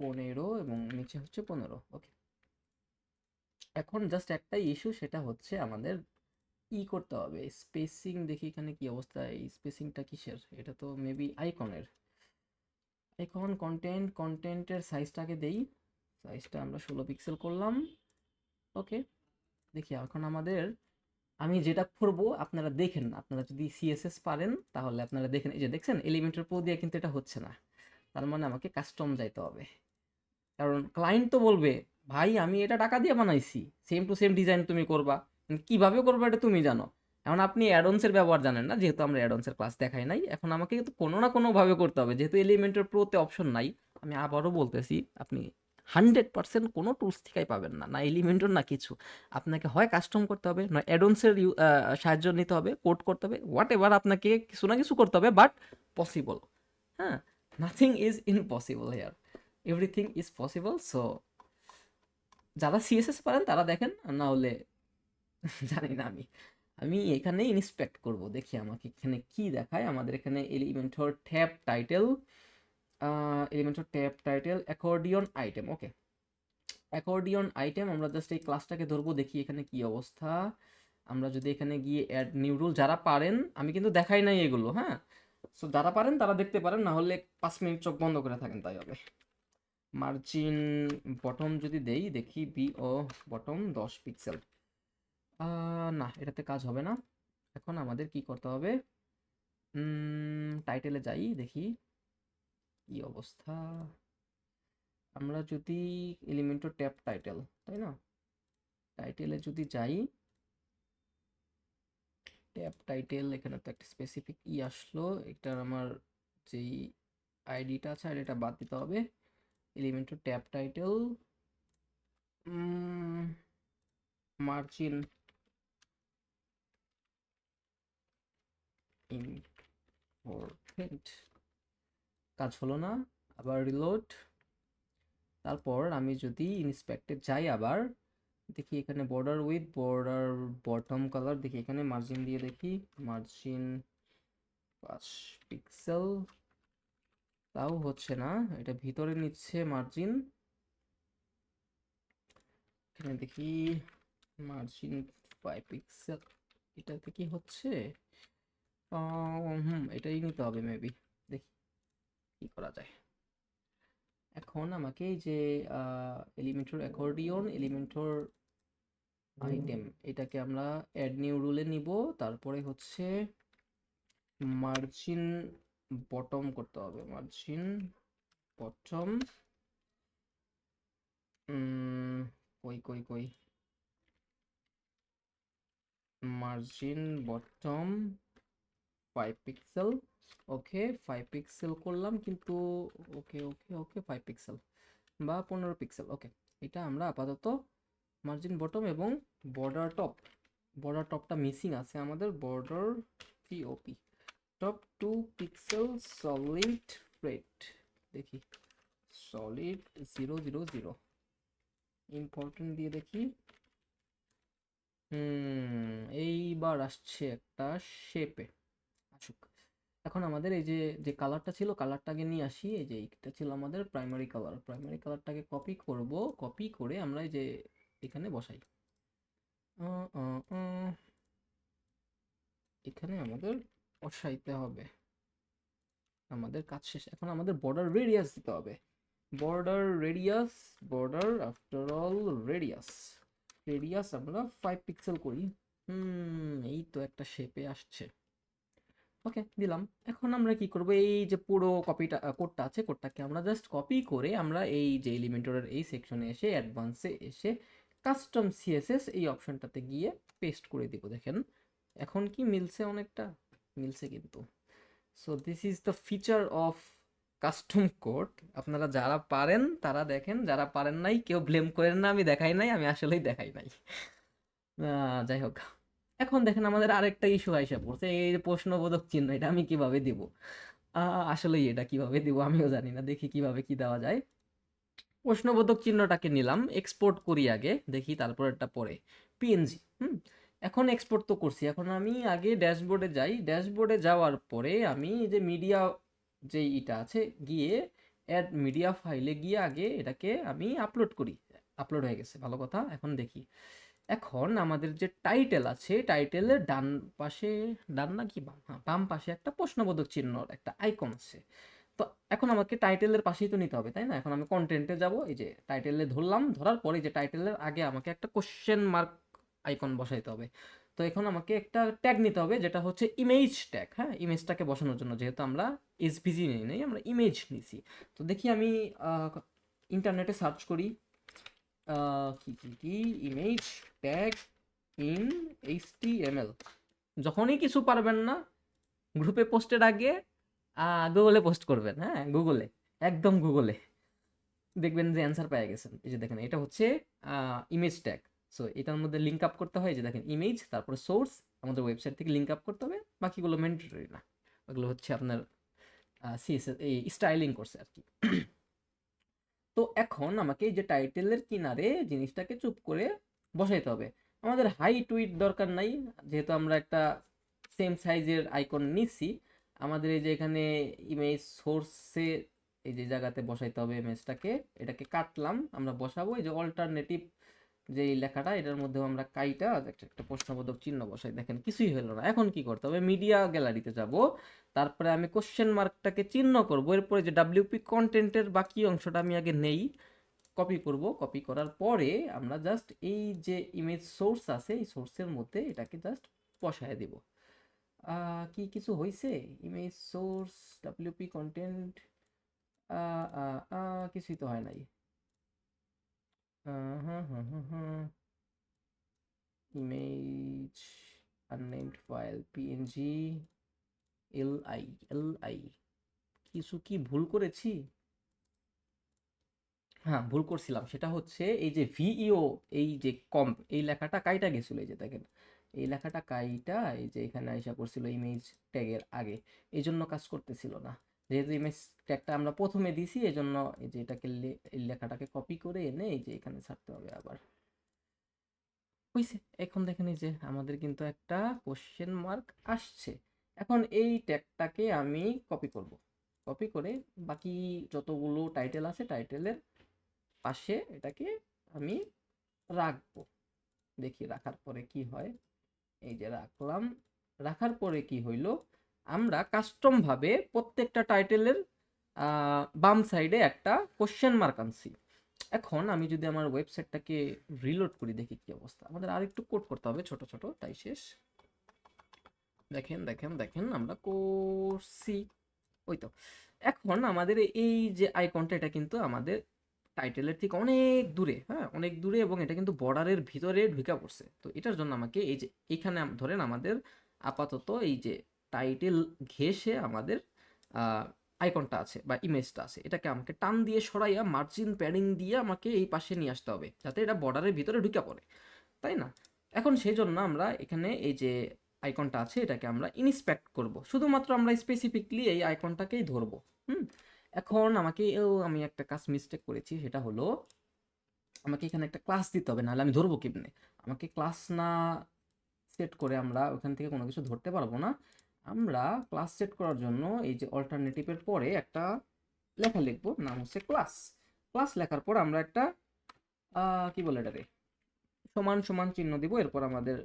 15 এবং নিচে হচ্ছে 15। ওকে, এখন জাস্ট একটাই ইস্যু, সেটা হচ্ছে আমাদের ই করতে হবে স্পেসিং, দেখি এখানে কি অবস্থা, এই স্পেসিংটা কিসের, এটা তো মেবি আইকনের। আইকন কন্টেন্টের সাইজটাকে দেই, সাইজটা আমরা 16 পিক্সেল করলাম। ওকে, দেখি এখন আমাদের, আমি যেটা করব আপনারা দেখেন, আপনারা যদি সিএসএস পারেন তাহলে আপনারা দেখেন, এই যে দেখছেন এলিমেন্টের প্রো দিয়ে কিন্তু এটা হচ্ছে না, তার মানে আমাকে কাস্টম যাইতে হবে। কারণ ক্লায়েন্ট তো বলবে ভাই আমি এটা টাকা দিয়ে বানাইছি, সেম টু সেম ডিজাইন তুমি করবা, কিভাবে করবা এটা তুমি জানো। এখন আপনি অ্যাডঅনসের ব্যবহার জানেন না, যেহেতু আমরা অ্যাডঅনসের ক্লাস দেখাই নাই, এখন আমাকে কিন্তু কোনো না কোনো ভাবে করতে হবে, যেহেতু এলিমেন্টের প্রোতে অপশন নাই। আমি আবারও বলতেছি, আপনি 100% কোনো টুলস থেকেই পাবেন না, না এলিমেন্টর না কিছু। আপনাকে হয় কাস্টম করতে হবে, না অ্যাডঅনসের সাহায্য নিতে হবে, কোড করতে হবে, হোয়াট এভার, আপনাকে কিছু না কিছু করতে হবে, বাট পসিবল। হ্যাঁ, nothing is impossible here, everything is possible. So যারা সিএসএস পারেন তারা দেখেন, না হলে জানি না। আমি আমি এখানে ইন্সপেক্ট করব, দেখি আমাকে এখানে কি দেখায়। আমাদের এখানে Elementor tab title, Elementor tab title accordion item. Okay, accordion item, আমরা জাস্ট এই ক্লাসটাকে ধরবো, দেখি এখানে কি অবস্থা। আমরা যদি এখানে গিয়ে অ্যাড নিউ রুল, যারা পারেন, আমি কিন্তু দেখাই নাই এগুলো, হ্যাঁ। সো যারা পারেন তারা দেখতে পারেন, না হলে 5 মিনিট চোখ বন্ধ করে থাকেন, তাই হবে। মার্জিন বটম যদি দেই, দেখি বি ও বটম 10 পিক্সেল, না এটাতে কাজ হবে না। এখন আমাদের কি করতে হবে, টাইটেলে যাই, দেখি কি অবস্থা। আমরা যদি এলিমেন্টর ট্যাব টাইটেল, তাই না, টাইটেলে যদি যাই, ট্যাব টাইটেল, এখানে তো একটা স্পেসিফিক ই আসলো, এটার আমার যেই আইডিটা আছে আইডিটা বাদ দিতে হবে। Elementor tab title, margin important, কাজ হলো না, আবার রিলোড। তারপর আমি যদি ইন্সপেক্টে যাই আবার, দেখি এখানে border with border bottom colour, দেখি এখানে মার্জিন দিয়ে দেখি, মার্জিন 5 পিক্সেল, তাও হচ্ছে না, এটা ভিতরে নিচ্ছে মার্জিন। এখানে দেখি মার্জিন 5 পিক্সেল, এটাতে কি হচ্ছে, এটাই নিতে হবে মেবি, দেখি কি করা যায়। এখন আমাকে এই যে এলিমেন্টর অ্যাকর্ডিয়ন এলিমেন্টর আইটেম, এটাকে আমরা অ্যাড নিউ রুলে নিব, তারপরে হচ্ছে মার্জিন বটম করতে হবে, মার্জিন বটম, কই কই কই, মার্জিন বটম 5 পিক্সেল। ওকে, 5 পিক্সেল করলাম কিন্তু, ওকে ওকে ওকে 5 পিক্সেল বা 15 পিক্সেল। ওকে, এটা আমরা আপাতত মার্জিন বটম এবং বর্ডার টপ, বর্ডার টপটা মিসিং আছে আমাদের, border TOP top 2 pixel solid red, দেখি সলিড 000 ইম্পর্টেন্ট দিয়ে দেখি, এইবার আসছে একটা শেপে, আসুক। এখন আমাদের এই যে যে কালারটা ছিল, কালারটাকে নিয়ে আসি, এই যে এটা ছিল আমাদের প্রাইমারি কালার, প্রাইমারি কালারটাকে কপি করব, কপি করে আমরা এই যে এখানে বসাই, এখানে আমাদের বসাইতে হবে, আমাদের কাজ শেষ। এখন আমাদের বর্ডার রেডিয়াস দিতে হবে, border radius, border after all radius, radius আমরা 5 পিক্সেল করি। এই তো একটা শেপে আসছে। ওকে, দিলাম। এখন আমরা কি করব, এই যে পুরো কপিটা কোডটা আছে, কোডটাকে আমরা জাস্ট কপি করে আমরা এই যে এলিমেন্টরের এই সেকশনে এসে অ্যাডভান্সে এসে কাস্টম সিএসএস এই অপশনটাতে গিয়ে পেস্ট করে দিব। দেখেন এখন কি মিলছে, অনেকটা মিলছে কিন্তু। So this is the feature of custom code. আপনারা যারা পারেন তারা দেখেন, যারা পারেন নাই কেউ ব্লেম করেন না, আমি দেখাই নাই, আমি আসলেই দেখাই নাই। যাই হোক, এখন দেখেন আমাদের আরেকটা ইস্যু আইসা পড়ছে, এই যে প্রশ্নবোধক চিহ্ন, এটা আমি কিভাবে দিব, আসলেই এটা কিভাবে দিব আমিও জানি না, দেখি কিভাবে কি দেওয়া যায়। প্রশ্নবোধক চিহ্নটাকে নিলাম, এক্সপোর্ট করি আগে, দেখি তারপর এটা পরে পিএনজি। এখন এক্সপোর্ট তো করছি, এখন আমি আগে ড্যাশবোর্ডে যাই, ড্যাশবোর্ডে যাওয়ার পরে আমি এই যে মিডিয়া যে ইটা আছে গিয়ে অ্যাড মিডিয়া ফাইলে গিয়ে আগে এটাকে আমি আপলোড করি, আপলোড হয়ে গেছে, ভালো কথা। এখন দেখি এখন আমাদের যে টাইটেল আছে, টাইটেলের ডান পাশে, ডান না কি বাম, হ্যাঁ বাম পাশে একটা প্রশ্নবোধক চিহ্নর একটা আইকন আছে। তো এখন আমাকে টাইটেলের পাশেই তো নিতে হবে, তাই না? এখন আমি কন্টেন্টে যাব, এই যে টাইটেলে ধরলাম, ধরার পরে যে টাইটেলের আগে আমাকে একটা কোশ্চেন মার্ক আইকন বসাইতে হবে। তো এখন আমাকে একটা ট্যাগ নিতে হবে, যেটা হচ্ছে ইমেজ ট্যাগ। হ্যাঁ, ইমেজটাকে বসানোর জন্য, যেহেতু আমরা এসভিজি নিই নাই, আমরা ইমেজ নিছি। তো দেখি আমি ইন্টারনেটে সার্চ করি, কি ইমেজ ট্যাগ ইন এইচটিএমএল। যখনই কিছু পারবেন না, গ্রুপে পোস্টের আগে গুগলে পোস্ট করবেন। হ্যাঁ, গুগলে, একদম গুগলে দেখবেন যে অ্যান্সার পেয়ে গেছেন। এই যে দেখেন, এটা হচ্ছে ইমেজ ট্যাগ। সো এটার মধ্যে লিঙ্ক আপ করতে হয়, যে দেখেন ইমেজ, তারপরে সোর্স, আমাদের ওয়েবসাইট থেকে লিঙ্ক আপ করতে হবে। বাকিগুলো ম্যান্ডেটরি না, ওগুলো হচ্ছে আপনার সিএসএস এই স্টাইলিং করছে আর কি। তো এখন আমাকে এই যে টাইটেলের কিনারে জিনিসটাকে চুপ করে বসাইতে হবে। আমাদের হাইট উইডথ দরকার নাই, যেহেতু আমরা একটা সেম সাইজের আইকন নিচ্ছি। আমাদের এই যে এখানে ইমেজ সোর্সে এই যে জায়গাতে বসাইতে হবে ইমেজটাকে, এটাকে কাটলাম, আমরা বসাবো এই যে অল্টারনেটিভ যে এই লেখাটা, এটার মধ্যেও আমরা কাইটা একটা একটা প্রশ্নবোধক চিহ্ন বসাই। দেখেন কিছুই হলো না। এখন কি করতে হবে, মিডিয়া গ্যালারিতে যাব, তারপরে আমি কোশ্চেন মার্কটাকে চিহ্ন করব, এরপরে যে ডাব্লিউপি কন্টেন্টের বাকি অংশটা আমি আগে নেই, কপি করব। কপি করার পরে আমরা জাস্ট এই যে ইমেজ সোর্স আছে, এই সোর্সের মধ্যে এটাকে জাস্ট বসায় দিব। কি কিছু হয়েছে? ইমেজ সোর্স ডাব্লিউপি কন্টেন্ট, কিছুই তো হয় নাই। Hmm hmm hmm hmm image unnamed file PNG LI LI, কিছু কি ভুল করেছি? হ্যাঁ, ভুল করছিলাম। সেটা হচ্ছে এই যে ভিইও, এই যে কম্প, এই লেখাটা কাইটা গেছিল, এই যে দেখেন এই লেখাটা কাইটা এই যে এখানে আইসা করছিল ইমেজ ট্যাগের আগে, এই জন্য কাজ করতেছিল না। যেহেতু ইমেজ ট্যাগটা আমরা প্রথমে দিছি, এই জন্য এই যে এটাকে এই লেখাটাকে কপি করে এনে এই যে এখানে ছাড়তে হবে আবার। হইছে। এখন দেখেন এই যে আমাদের কিন্তু একটা কোশ্চেন মার্ক আসছে। এখন এই ট্যাগটাকে আমি কপি করব, কপি করে বাকি যতগুলো টাইটেল আছে টাইটেলের পাশে এটাকে আমি রাখবো। দেখি রাখার পরে কি হয়। এই যে রাখলাম, রাখার পরে কি হইলো, আমরা কাস্টম ভাবে প্রত্যেকটা টাইটেলের বাম সাইডে একটা কোশ্চেন মার্ক আনছি। এখন আমি যদি আমার ওয়েবসাইটটাকে রিলোড করি, দেখি কি অবস্থা। আমাদের আর একটু কোড করতে হবে ছোট ছোট, তাই শেষ। দেখেন দেখেন দেখেন, আমরা করছি, ওই তো। এখন আমাদের এই যে আইকনটা, এটা কিন্তু আমাদের টাইটেলের ঠিক অনেক দূরে, হ্যাঁ অনেক দূরে, এবং এটা কিন্তু বর্ডারের ভিতরে ঢুকে পড়ছে। তো এটার জন্য আমাকে এই যে এখানে ধরেন আমাদের আপাতত এই যে টাইটেল ঘেঁষে আমাদের আইকনটা আছে বা ইমেজটা আছে, এটাকে আমাকে টান দিয়ে সরাইয়া মার্জিন প্যাডিং দিয়ে আমাকে এই পাশে নিয়ে আসতে হবে, যাতে এটা বর্ডারের ভিতরে ঢুকে পড়ে, তাই না? এখন সেই জন্য আমরা এখানে এই যে আইকনটা আছে, এটাকে আমরা ইন্সপেক্ট করব, শুধুমাত্র আমরা স্পেসিফিকলি এই আইকনটাকেই ধরবো। হুম। এখন আমি একটা কাজ মিস্টেক করেছি, সেটা হলো আমাকে এখানে একটা ক্লাস দিতে হবে, নাহলে আমি ধরবো কেমনে? আমাকে ক্লাস না সেট করে আমরা ওখান থেকে কোনো কিছু ধরতে পারবো না। আমরা ক্লাস সেট করার জন্য এই যে অল্টারনেটিভের পরে একটা লেখা লিখবো, নাম হচ্ছে ক্লাস। ক্লাস লেখার পর আমরা একটা কি বলে এটাকে, সমান সমান চিহ্ন দিব। এরপর আমাদের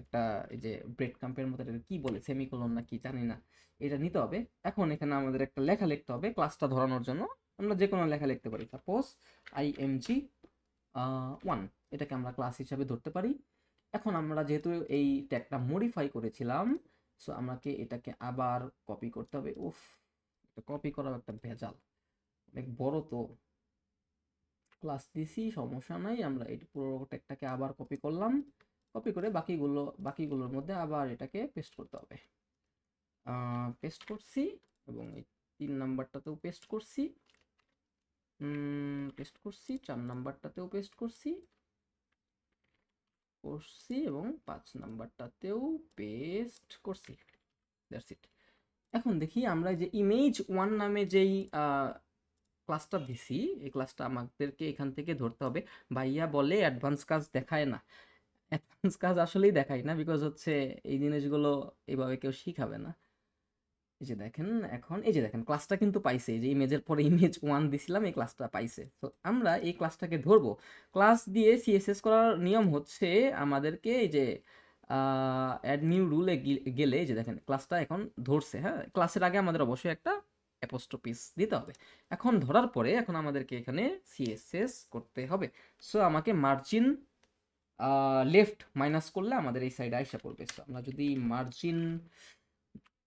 একটা এই যে ব্রেড ক্যাম্পের মতো, এটাকে কি বলে, সেমিকোলন না কি জানি না, এটা নিতে হবে। এখন এখানে আমাদের একটা লেখা লিখতে হবে ক্লাসটা ধরানোর জন্য। আমরা যে কোনো লেখা লিখতে পারি, সাপোজ আইএমজি 1, এটাকে আমরা ক্লাস হিসাবে ধরতে পারি। এখন আমরা যেহেতু এই ট্যাগটা মডিফাই করেছিলাম, সো আমাকে এটাকে আবার কপি করতে হবে। উফ, এটা কপি করাও একটা ভেজাল, অনেক বড় তো। ক্লাস দিছি, সমস্যা নাই, আমরা এই পুরো ট্যাগটাকে আবার কপি করলাম, কপি করে বাকিগুলোর মধ্যে আবার এটাকে পেস্ট করতে হবে। পেস্ট করছি, এবং এই 3 নাম্বারটাতেও পেস্ট করছি, 4 নাম্বারটাতেও পেস্ট করছি করছি এবং 5 নাম্বারটাতেও পেস্ট করছি। That's it. এখন দেখি আমরা যে ইমেজ 1 নামে যেই ক্লাসটা দিছি, এই ক্লাসটা আমাদেরকে এখান থেকে ধরতে হবে। ভাইয়া বলে অ্যাডভান্স কাজ দেখায় না, অ্যাডভান্স কাজ আসলেই দেখায় না, বিকজ হচ্ছে এই জিনিসগুলো এইভাবে কেউ শিখাবে না। এই যে দেখেন, এখন এই যে দেখেন ক্লাসটা কিন্তু পাইছে, এই যে ইমেজের পরে ইমেজ 1 দিছিলাম, এই ক্লাসটা পাইছে। তো আমরা এই ক্লাসটাকে ধরবো। ক্লাস দিয়ে সিএসএস করার নিয়ম হচ্ছে আমাদেরকে এই যে অ্যাড নিউ রুলে গেলে এই যে দেখেন ক্লাসটা এখন ধরছে। হ্যাঁ, ক্লাসের আগে আমাদের অবশ্যই একটা অ্যাপোস্ট্রোপিস দিতে হবে। এখন ধরার পরে এখন আমাদেরকে এখানে সিএসএস করতে হবে। সো আমাকে মার্জিন লেফট মাইনাস করলে আমাদের এই সাইডে আইসা পড়বে। সো আমরা যদি মার্জিন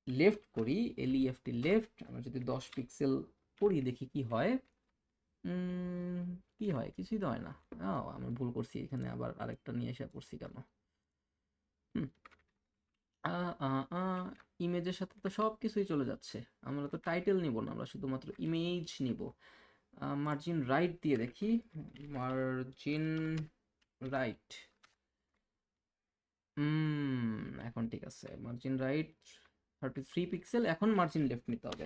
লেফট করি, এলইএফটি লেফট, আমরা যদি 10 পিক্সেল করি দেখি কি হয়। কি হয়? কিছুই তো হয় না। আমি ভুল করছি, এখানে আবার আরেকটা নিয়ে এসে করছি কেন? হুম ইমেজের সাথে তো সব কিছুই চলে যাচ্ছে। আমরা তো টাইটেল নিব না, আমরা শুধুমাত্র ইমেজ নিব। মার্জিন রাইট দিয়ে দেখি, মার্জিন রাইট। এখন ঠিক আছে, মার্জিন রাইট 33 পিক্সেল। এখন মার্জিন লেফট নিতে হবে।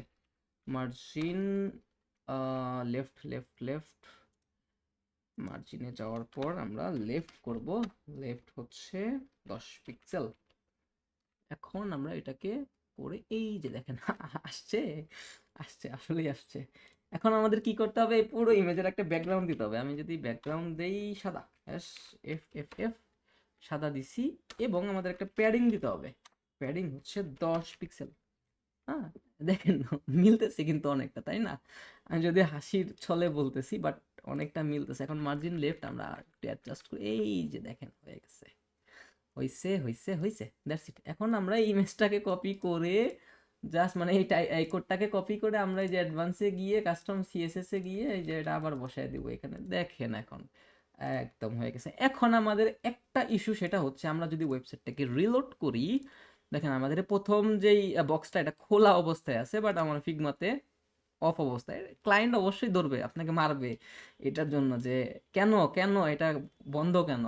মার্জিন লেফট লেফট লেফট, মার্জিনে যাওয়ার পর আমরা লেফট করব। লেফট হচ্ছে 10 পিক্সেল। এখন আমরা এটাকে করে এই যে দেখেন আসছে, আসছে, আসলেই আসছে। এখন আমাদের কি করতে হবে? এই পুরো ইমেজের একটা ব্যাকগ্রাউন্ড দিতে হবে। আমি যদি ব্যাকগ্রাউন্ড দেই সাদা, এস এফ এফ এফ, সাদা দিছি, এবং আমাদের একটা প্যাডিং দিতে হবে। প্যাডিং হচ্ছে 10 পিক্সেল। হ্যাঁ, দেখেন মিলতেছে কিন্তু অনেকটা, তাই না? আমি যদি হাসির ছলে বলতেছি, বাট অনেকটা মিলতেছে। এখন মার্জিন লেফট আমরা একটু অ্যাডজাস্ট করি, এই যে দেখেন হয়ে গেছে। হইছে হইছে হইছে, দ্যাটস ইট। এখন আমরা এই ইমেজটাকে কপি করে জাস্ট মানে এই কোডটাকে কপি করে আমরা এই যে অ্যাডভান্সে গিয়ে কাস্টম সিএসএস এ গিয়ে এই যে এটা আবার বসায় দিব এখানে। দেখেন এখন একদম হয়ে গেছে। এখন আমাদের একটা ইস্যু, সেটা হচ্ছে আমরা যদি ওয়েবসাইটটাকে রিলোড করি, দেখেন আমাদের প্রথম যেই বক্সটা এটা খোলা অবস্থায় আছে, বাট আমার ফিগমাতে অফ অবস্থায়। ক্লায়েন্ট অবশ্যই ধরবে, আপনাকে মারবে এটার জন্য যে কেন কেন এটা বন্ধ কেন।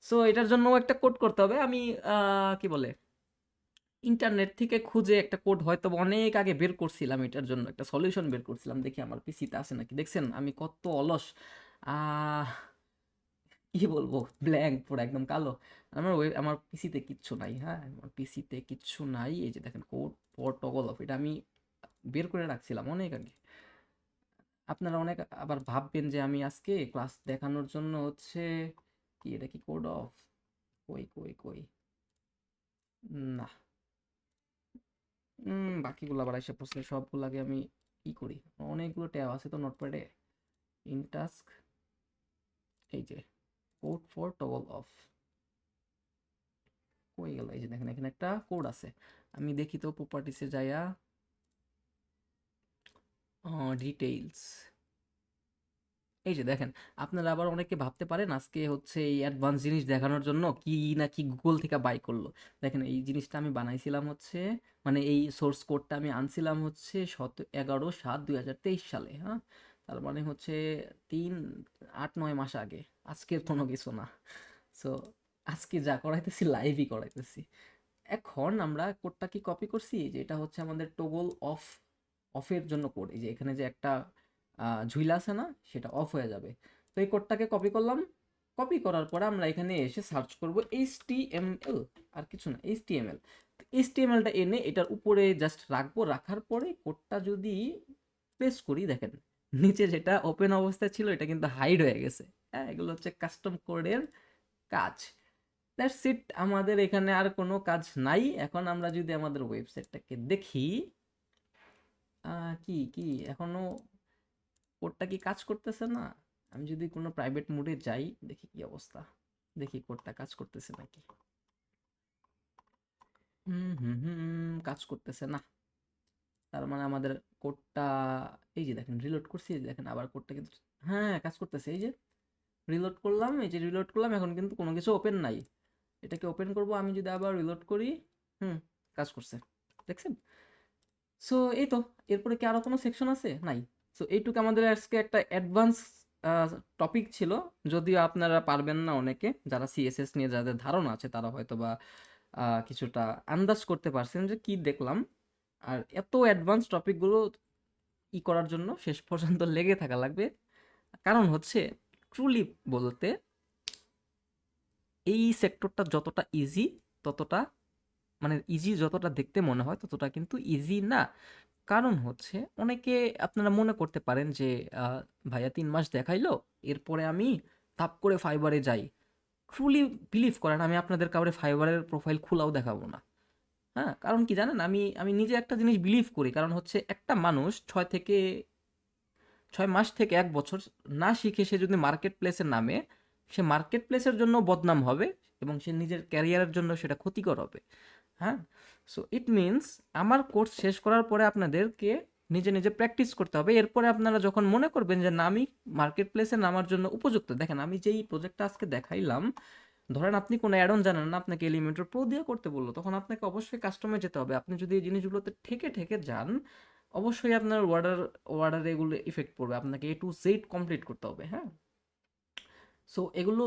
সো এটার জন্য একটা কোড করতে হবে। আমি কি বলে ইন্টারনেট থেকে খুঁজে একটা কোড হয়তো অনেক আগে বের করছিলাম, এটার জন্য একটা সলিউশন বের করছিলাম। দেখি আমার পিসিতে আছে নাকি। দেখছেন আমি কত অলস। আহ কি বলবো, ব্ল্যাঙ্ক পুরো একদম কালো। আমার পিসিতে কিচ্ছু নাই। হ্যাঁ, আমার পিসিতে কিচ্ছু নাই। এই যে দেখেন কোড ফর টগল অফ, এটা আমি বের করে রাখছিলাম অনেক আগে। আপনারা অনেক আবার ভাববেন যে আমি আজকে ক্লাস দেখানোর জন্য হচ্ছে কি, এটা কি কোড অফ? কই কই কই, না। বাকিগুলো আবার এসে পড়ছে, সবগুলাকে আমি কি করি, অনেকগুলো ট্যাব আছে তো নোটপ্যাডে। ইন টাস্ক, এই যে কোড ফর টগল অফ, কই গেল? এই যে দেখেন এখানে একটা কোড আছে। আমি দেখি তো প্রপার্টিসে যাইয়া, ডিটেইলস, এই যে দেখেন। আপনারা আবার অনেকে ভাবতে পারেন আজকে হচ্ছে এই অ্যাডভান্স জিনিস দেখানোর জন্য কি না কি গুগল থেকে বাই করলো। দেখেন এই জিনিসটা আমি বানাইছিলাম হচ্ছে, মানে এই সোর্স কোডটা আমি আনছিলাম হচ্ছে 11/7/2023 সালে। হ্যাঁ, তার মানে হচ্ছে 3 8 9 মাস আগে। আজকের কোনো কিছু না। সো আজকে যা করাইতেছি লাইভই করাইতেছি। এখন আমরা কোডটা কি কপি করছি, যে এটা হচ্ছে আমাদের টগল অফ, অফের জন্য কোড। এই যে এখানে যে একটা ঝুইলা আছে না, সেটা অফ হয়ে যাবে। তো এই কোডটাকে কপি করলাম। কপি করার পরে আমরা এখানে এসে সার্চ করব এইচটিএমএল, আর কিছু না, এইচটিএমএল। এইচটিএমএলটা এনে এটার উপরে জাস্ট রাখবো। রাখার পরে কোডটা যদি পেস্ট করি, দেখেন নিচে যেটা ওপেন অবস্থায় ছিল এটা কিন্তু হাইড হয়ে গেছে। হ্যাঁ, এগুলো হচ্ছে কাস্টম কোডের কাজ। দ্যাটস ইট, আমাদের এখানে আর কোনো কাজ নাই। এখন আমরা যদি আমাদের ওয়েবসাইটটাকে দেখি, কি কি এখনো কোডটা কি কাজ করতেছে না? আমি যদি কোনো প্রাইভেট মোডে যাই দেখি কি অবস্থা, দেখি কোডটা কাজ করতেছে নাকি। কাজ করতেছে না। তার মানে আমাদের কোডটা, এই যে দেখেন রিলোড করছি, এই যে দেখেন আবার কোডটা কিন্তু, হ্যাঁ কাজ করতেছে। এই যে রিলোড করলাম, এই যে রিলোড করলাম, এখন কিন্তু কোনো কিছু ওপেন নাই। এটাকে ওপেন করব আমি যদি আবার রিলোড করি, হুম কাজ করছে, দেখছেন? সো এই তো, এরপরে কি আরো কোনো সেকশন আছে? নাই। সো এইটুকু আমাদের আজকে একটা অ্যাডভান্স টপিক ছিল। যদিও আপনারা পারবেন না, অনেকে যারা সিএসএস নিয়ে যাদের ধারণা আছে তারা হয়তো বা কিছুটা আন্দাজ করতে পারছেন যে কি দেখলাম। আর এত অ্যাডভান্স টপিকগুলো করার জন্য শেষ পর্যন্ত লেগে থাকা লাগবে। কারণ হচ্ছে ট্রুলি বলতে এই সেক্টরটা যতটা ইজি ততটা মানে ইজি যতটা দেখতে মনে হয় ততটা কিন্তু ইজি না। কারণ হচ্ছে অনেকে আপনারা মনে করতে পারেন যে ভাইয়া ৩ মাস দেখাইলো, এরপরে আমি ধাপ করে ফাইবারে যাই। ট্রুলি বিলিভ করেন আমি আপনাদের কাউরে ফাইবারের প্রোফাইল খোলাও দেখাবো না। হ্যাঁ? কারণ কি জানেন? আমি আমি নিজে একটা জিনিস বিলিভ করি। কারণ হচ্ছে একটা মানুষ ৬ মাস থেকে ১ বছর না শিখে সে যদি মার্কেট প্লেসে নামে, সে মার্কেট প্লেসের জন্য বদনাম হবে এবং সে নিজের ক্যারিয়ারের জন্য সেটা ক্ষতিকর হবে। হ্যাঁ? সো ইট মিনস আমার কোর্স শেষ করার পরে আপনাদেরকে নিজে, নিজে প্র্যাকটিস করতে হবে। এরপরে আপনারা যখন মনে করবেন যে না আমি মার্কেট প্লেসে নামার জন্য উপযুক্ত। দেখেন আমি যেই প্রজেক্টটা আজকে দেখাইলাম, ধরেন আপনি কোনো অ্যাড অন জানেন না, আপনাকে এলিমেন্টর প্রো দিয়ে করতে বলল, তখন আপনাকে অবশ্যই কাস্টমে যেতে হবে। আপনি যদি এই জিনিসগুলোতে ঠেকে, ঠেকে যান, অবশ্যই আপনার অর্ডারে এগুলো ইফেক্ট পড়বে। আপনাকে A to Z কমপ্লিট করতে হবে, হ্যাঁ? সো এগুলো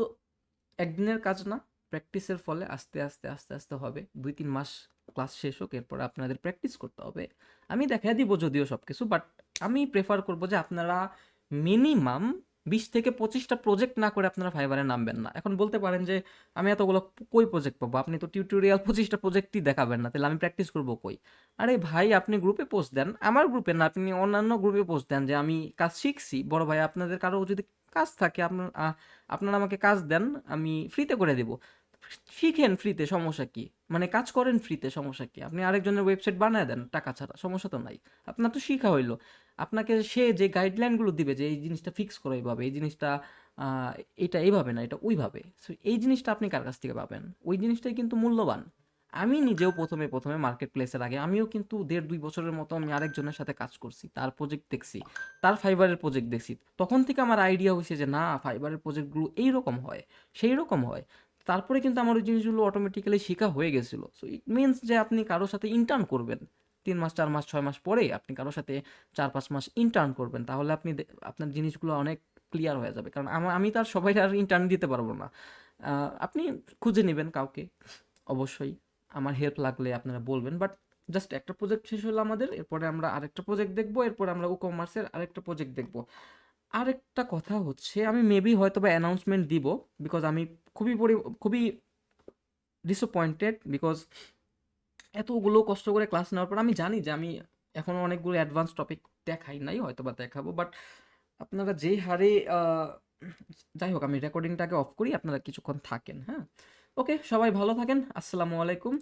একদিনের কাজ না, প্র্যাকটিসের ফলে আস্তে, আস্তে, আস্তে, আস্তে হবে। ২-৩ মাস ক্লাস শেষ হোক, এরপরে আপনাদের প্র্যাকটিস করতে হবে। আমি দেখায় দিব যদিও সবকিছু, বাট আমি প্রেফার করব যে আপনারা মিনিমাম ২০ থেকে ২৫ টা প্রজেক্ট না করে আপনারা ফাইবারে নামবেন না। এখন বলতে পারেন যে আমি এতগুলো কই প্রজেক্ট পাবো? আপনি তো টিউটোরিয়াল ২৫ টা প্রজেক্টই দেখাবেন না। তাহলে আমি প্র্যাকটিস করব কই? আরে ভাই আপনি গ্রুপে পোস্ট দেন। আমার গ্রুপে না, আপনি অন্যান্য গ্রুপে পোস্ট দেন যে আমি কাজ শিখছি। বড় ভাই আপনাদের কারো যদি কাজ থাকে আপনারা আমাকে কাজ দেন, আমি ফ্রিতে করে দেব। শিখেন ফ্রিতে, সমস্যা কি? মানে কাজ করেন ফ্রিতে, সমস্যা কি? আপনি আরেকজনের ওয়েবসাইট বানায় দেন টাকা ছাড়া, সমস্যা তো নাই। আপনার তো শিখা হইলো। আপনাকে সে যে গাইডলাইনগুলো দিবে যে এই জিনিসটা ফিক্স করো এইভাবে, এই জিনিসটা এটা এইভাবে না, এটা ওইভাবে। সো এই জিনিসটা আপনি কার কাছ থেকে পাবেন? ওই জিনিসটাই কিন্তু মূল্যবান। আমি নিজেও প্রথমে মার্কেট প্লেসের আগে আমিও কিন্তু ১.৫-২ বছরের মতো আমি আরেকজনের সাথে কাজ করছি। তার প্রজেক্ট দেখছি, তার ফাইবারের প্রজেক্ট দেখছি। তখন থেকে আমার আইডিয়া হইছে যে না ফাইবারের প্রজেক্টগুলো এইরকম হয়, সেইরকম হয়। তারপরে কিন্তু আমার ওই জিনিসগুলো অটোমেটিক্যালি শেখা হয়ে গেছিল। সো ইট মিনস যে আপনি কারো সাথে ইন্টার্ন করবেন। ৩ মাস, ৪ মাস, ৬ মাস পরে আপনি কারো সাথে ৪-৫ মাস ইন্টার্ন করবেন। তাহলে আপনি আপনার জিনিসগুলো অনেক ক্লিয়ার হয়ে যাবে। কারণ আমি তো আর সবাইকে আর ইন্টার্ন দিতে পারব না। আপনি খুঁজে নিবেন কাউকে অবশ্যই। আমার হেল্প লাগলে আপনারা বলবেন। বাট জাস্ট একটা প্রজেক্ট শেষ হলো আমাদের। এরপরে আমরা আরেকটা প্রজেক্ট দেখব। এরপরে আমরা ই-কমার্সের আরেকটা প্রজেক্ট দেখব। আরেকটা কথা হচ্ছে আমি মেবি হয়তোবা অ্যানাউন্সমেন্ট দিব। বিকজ আমি খুবই ডিসঅ্যাপয়েন্টেড বিকজ এতগুলো কষ্ট করে ক্লাস নেওয়ার পর আমি জানি যে আমি এখনো অনেকগুলো অ্যাডভান্স টপিক দেখাই নাই, হয়তোবা দেখাবো। বাট আপনারা যেই হারে যাই হোক আমি রেকর্ডিংটাকে অফ করি, আপনারা কিছুক্ষণ থাকেন, হ্যাঁ? ওকে, সবাই ভালো থাকেন। আসসালামু আলাইকুম।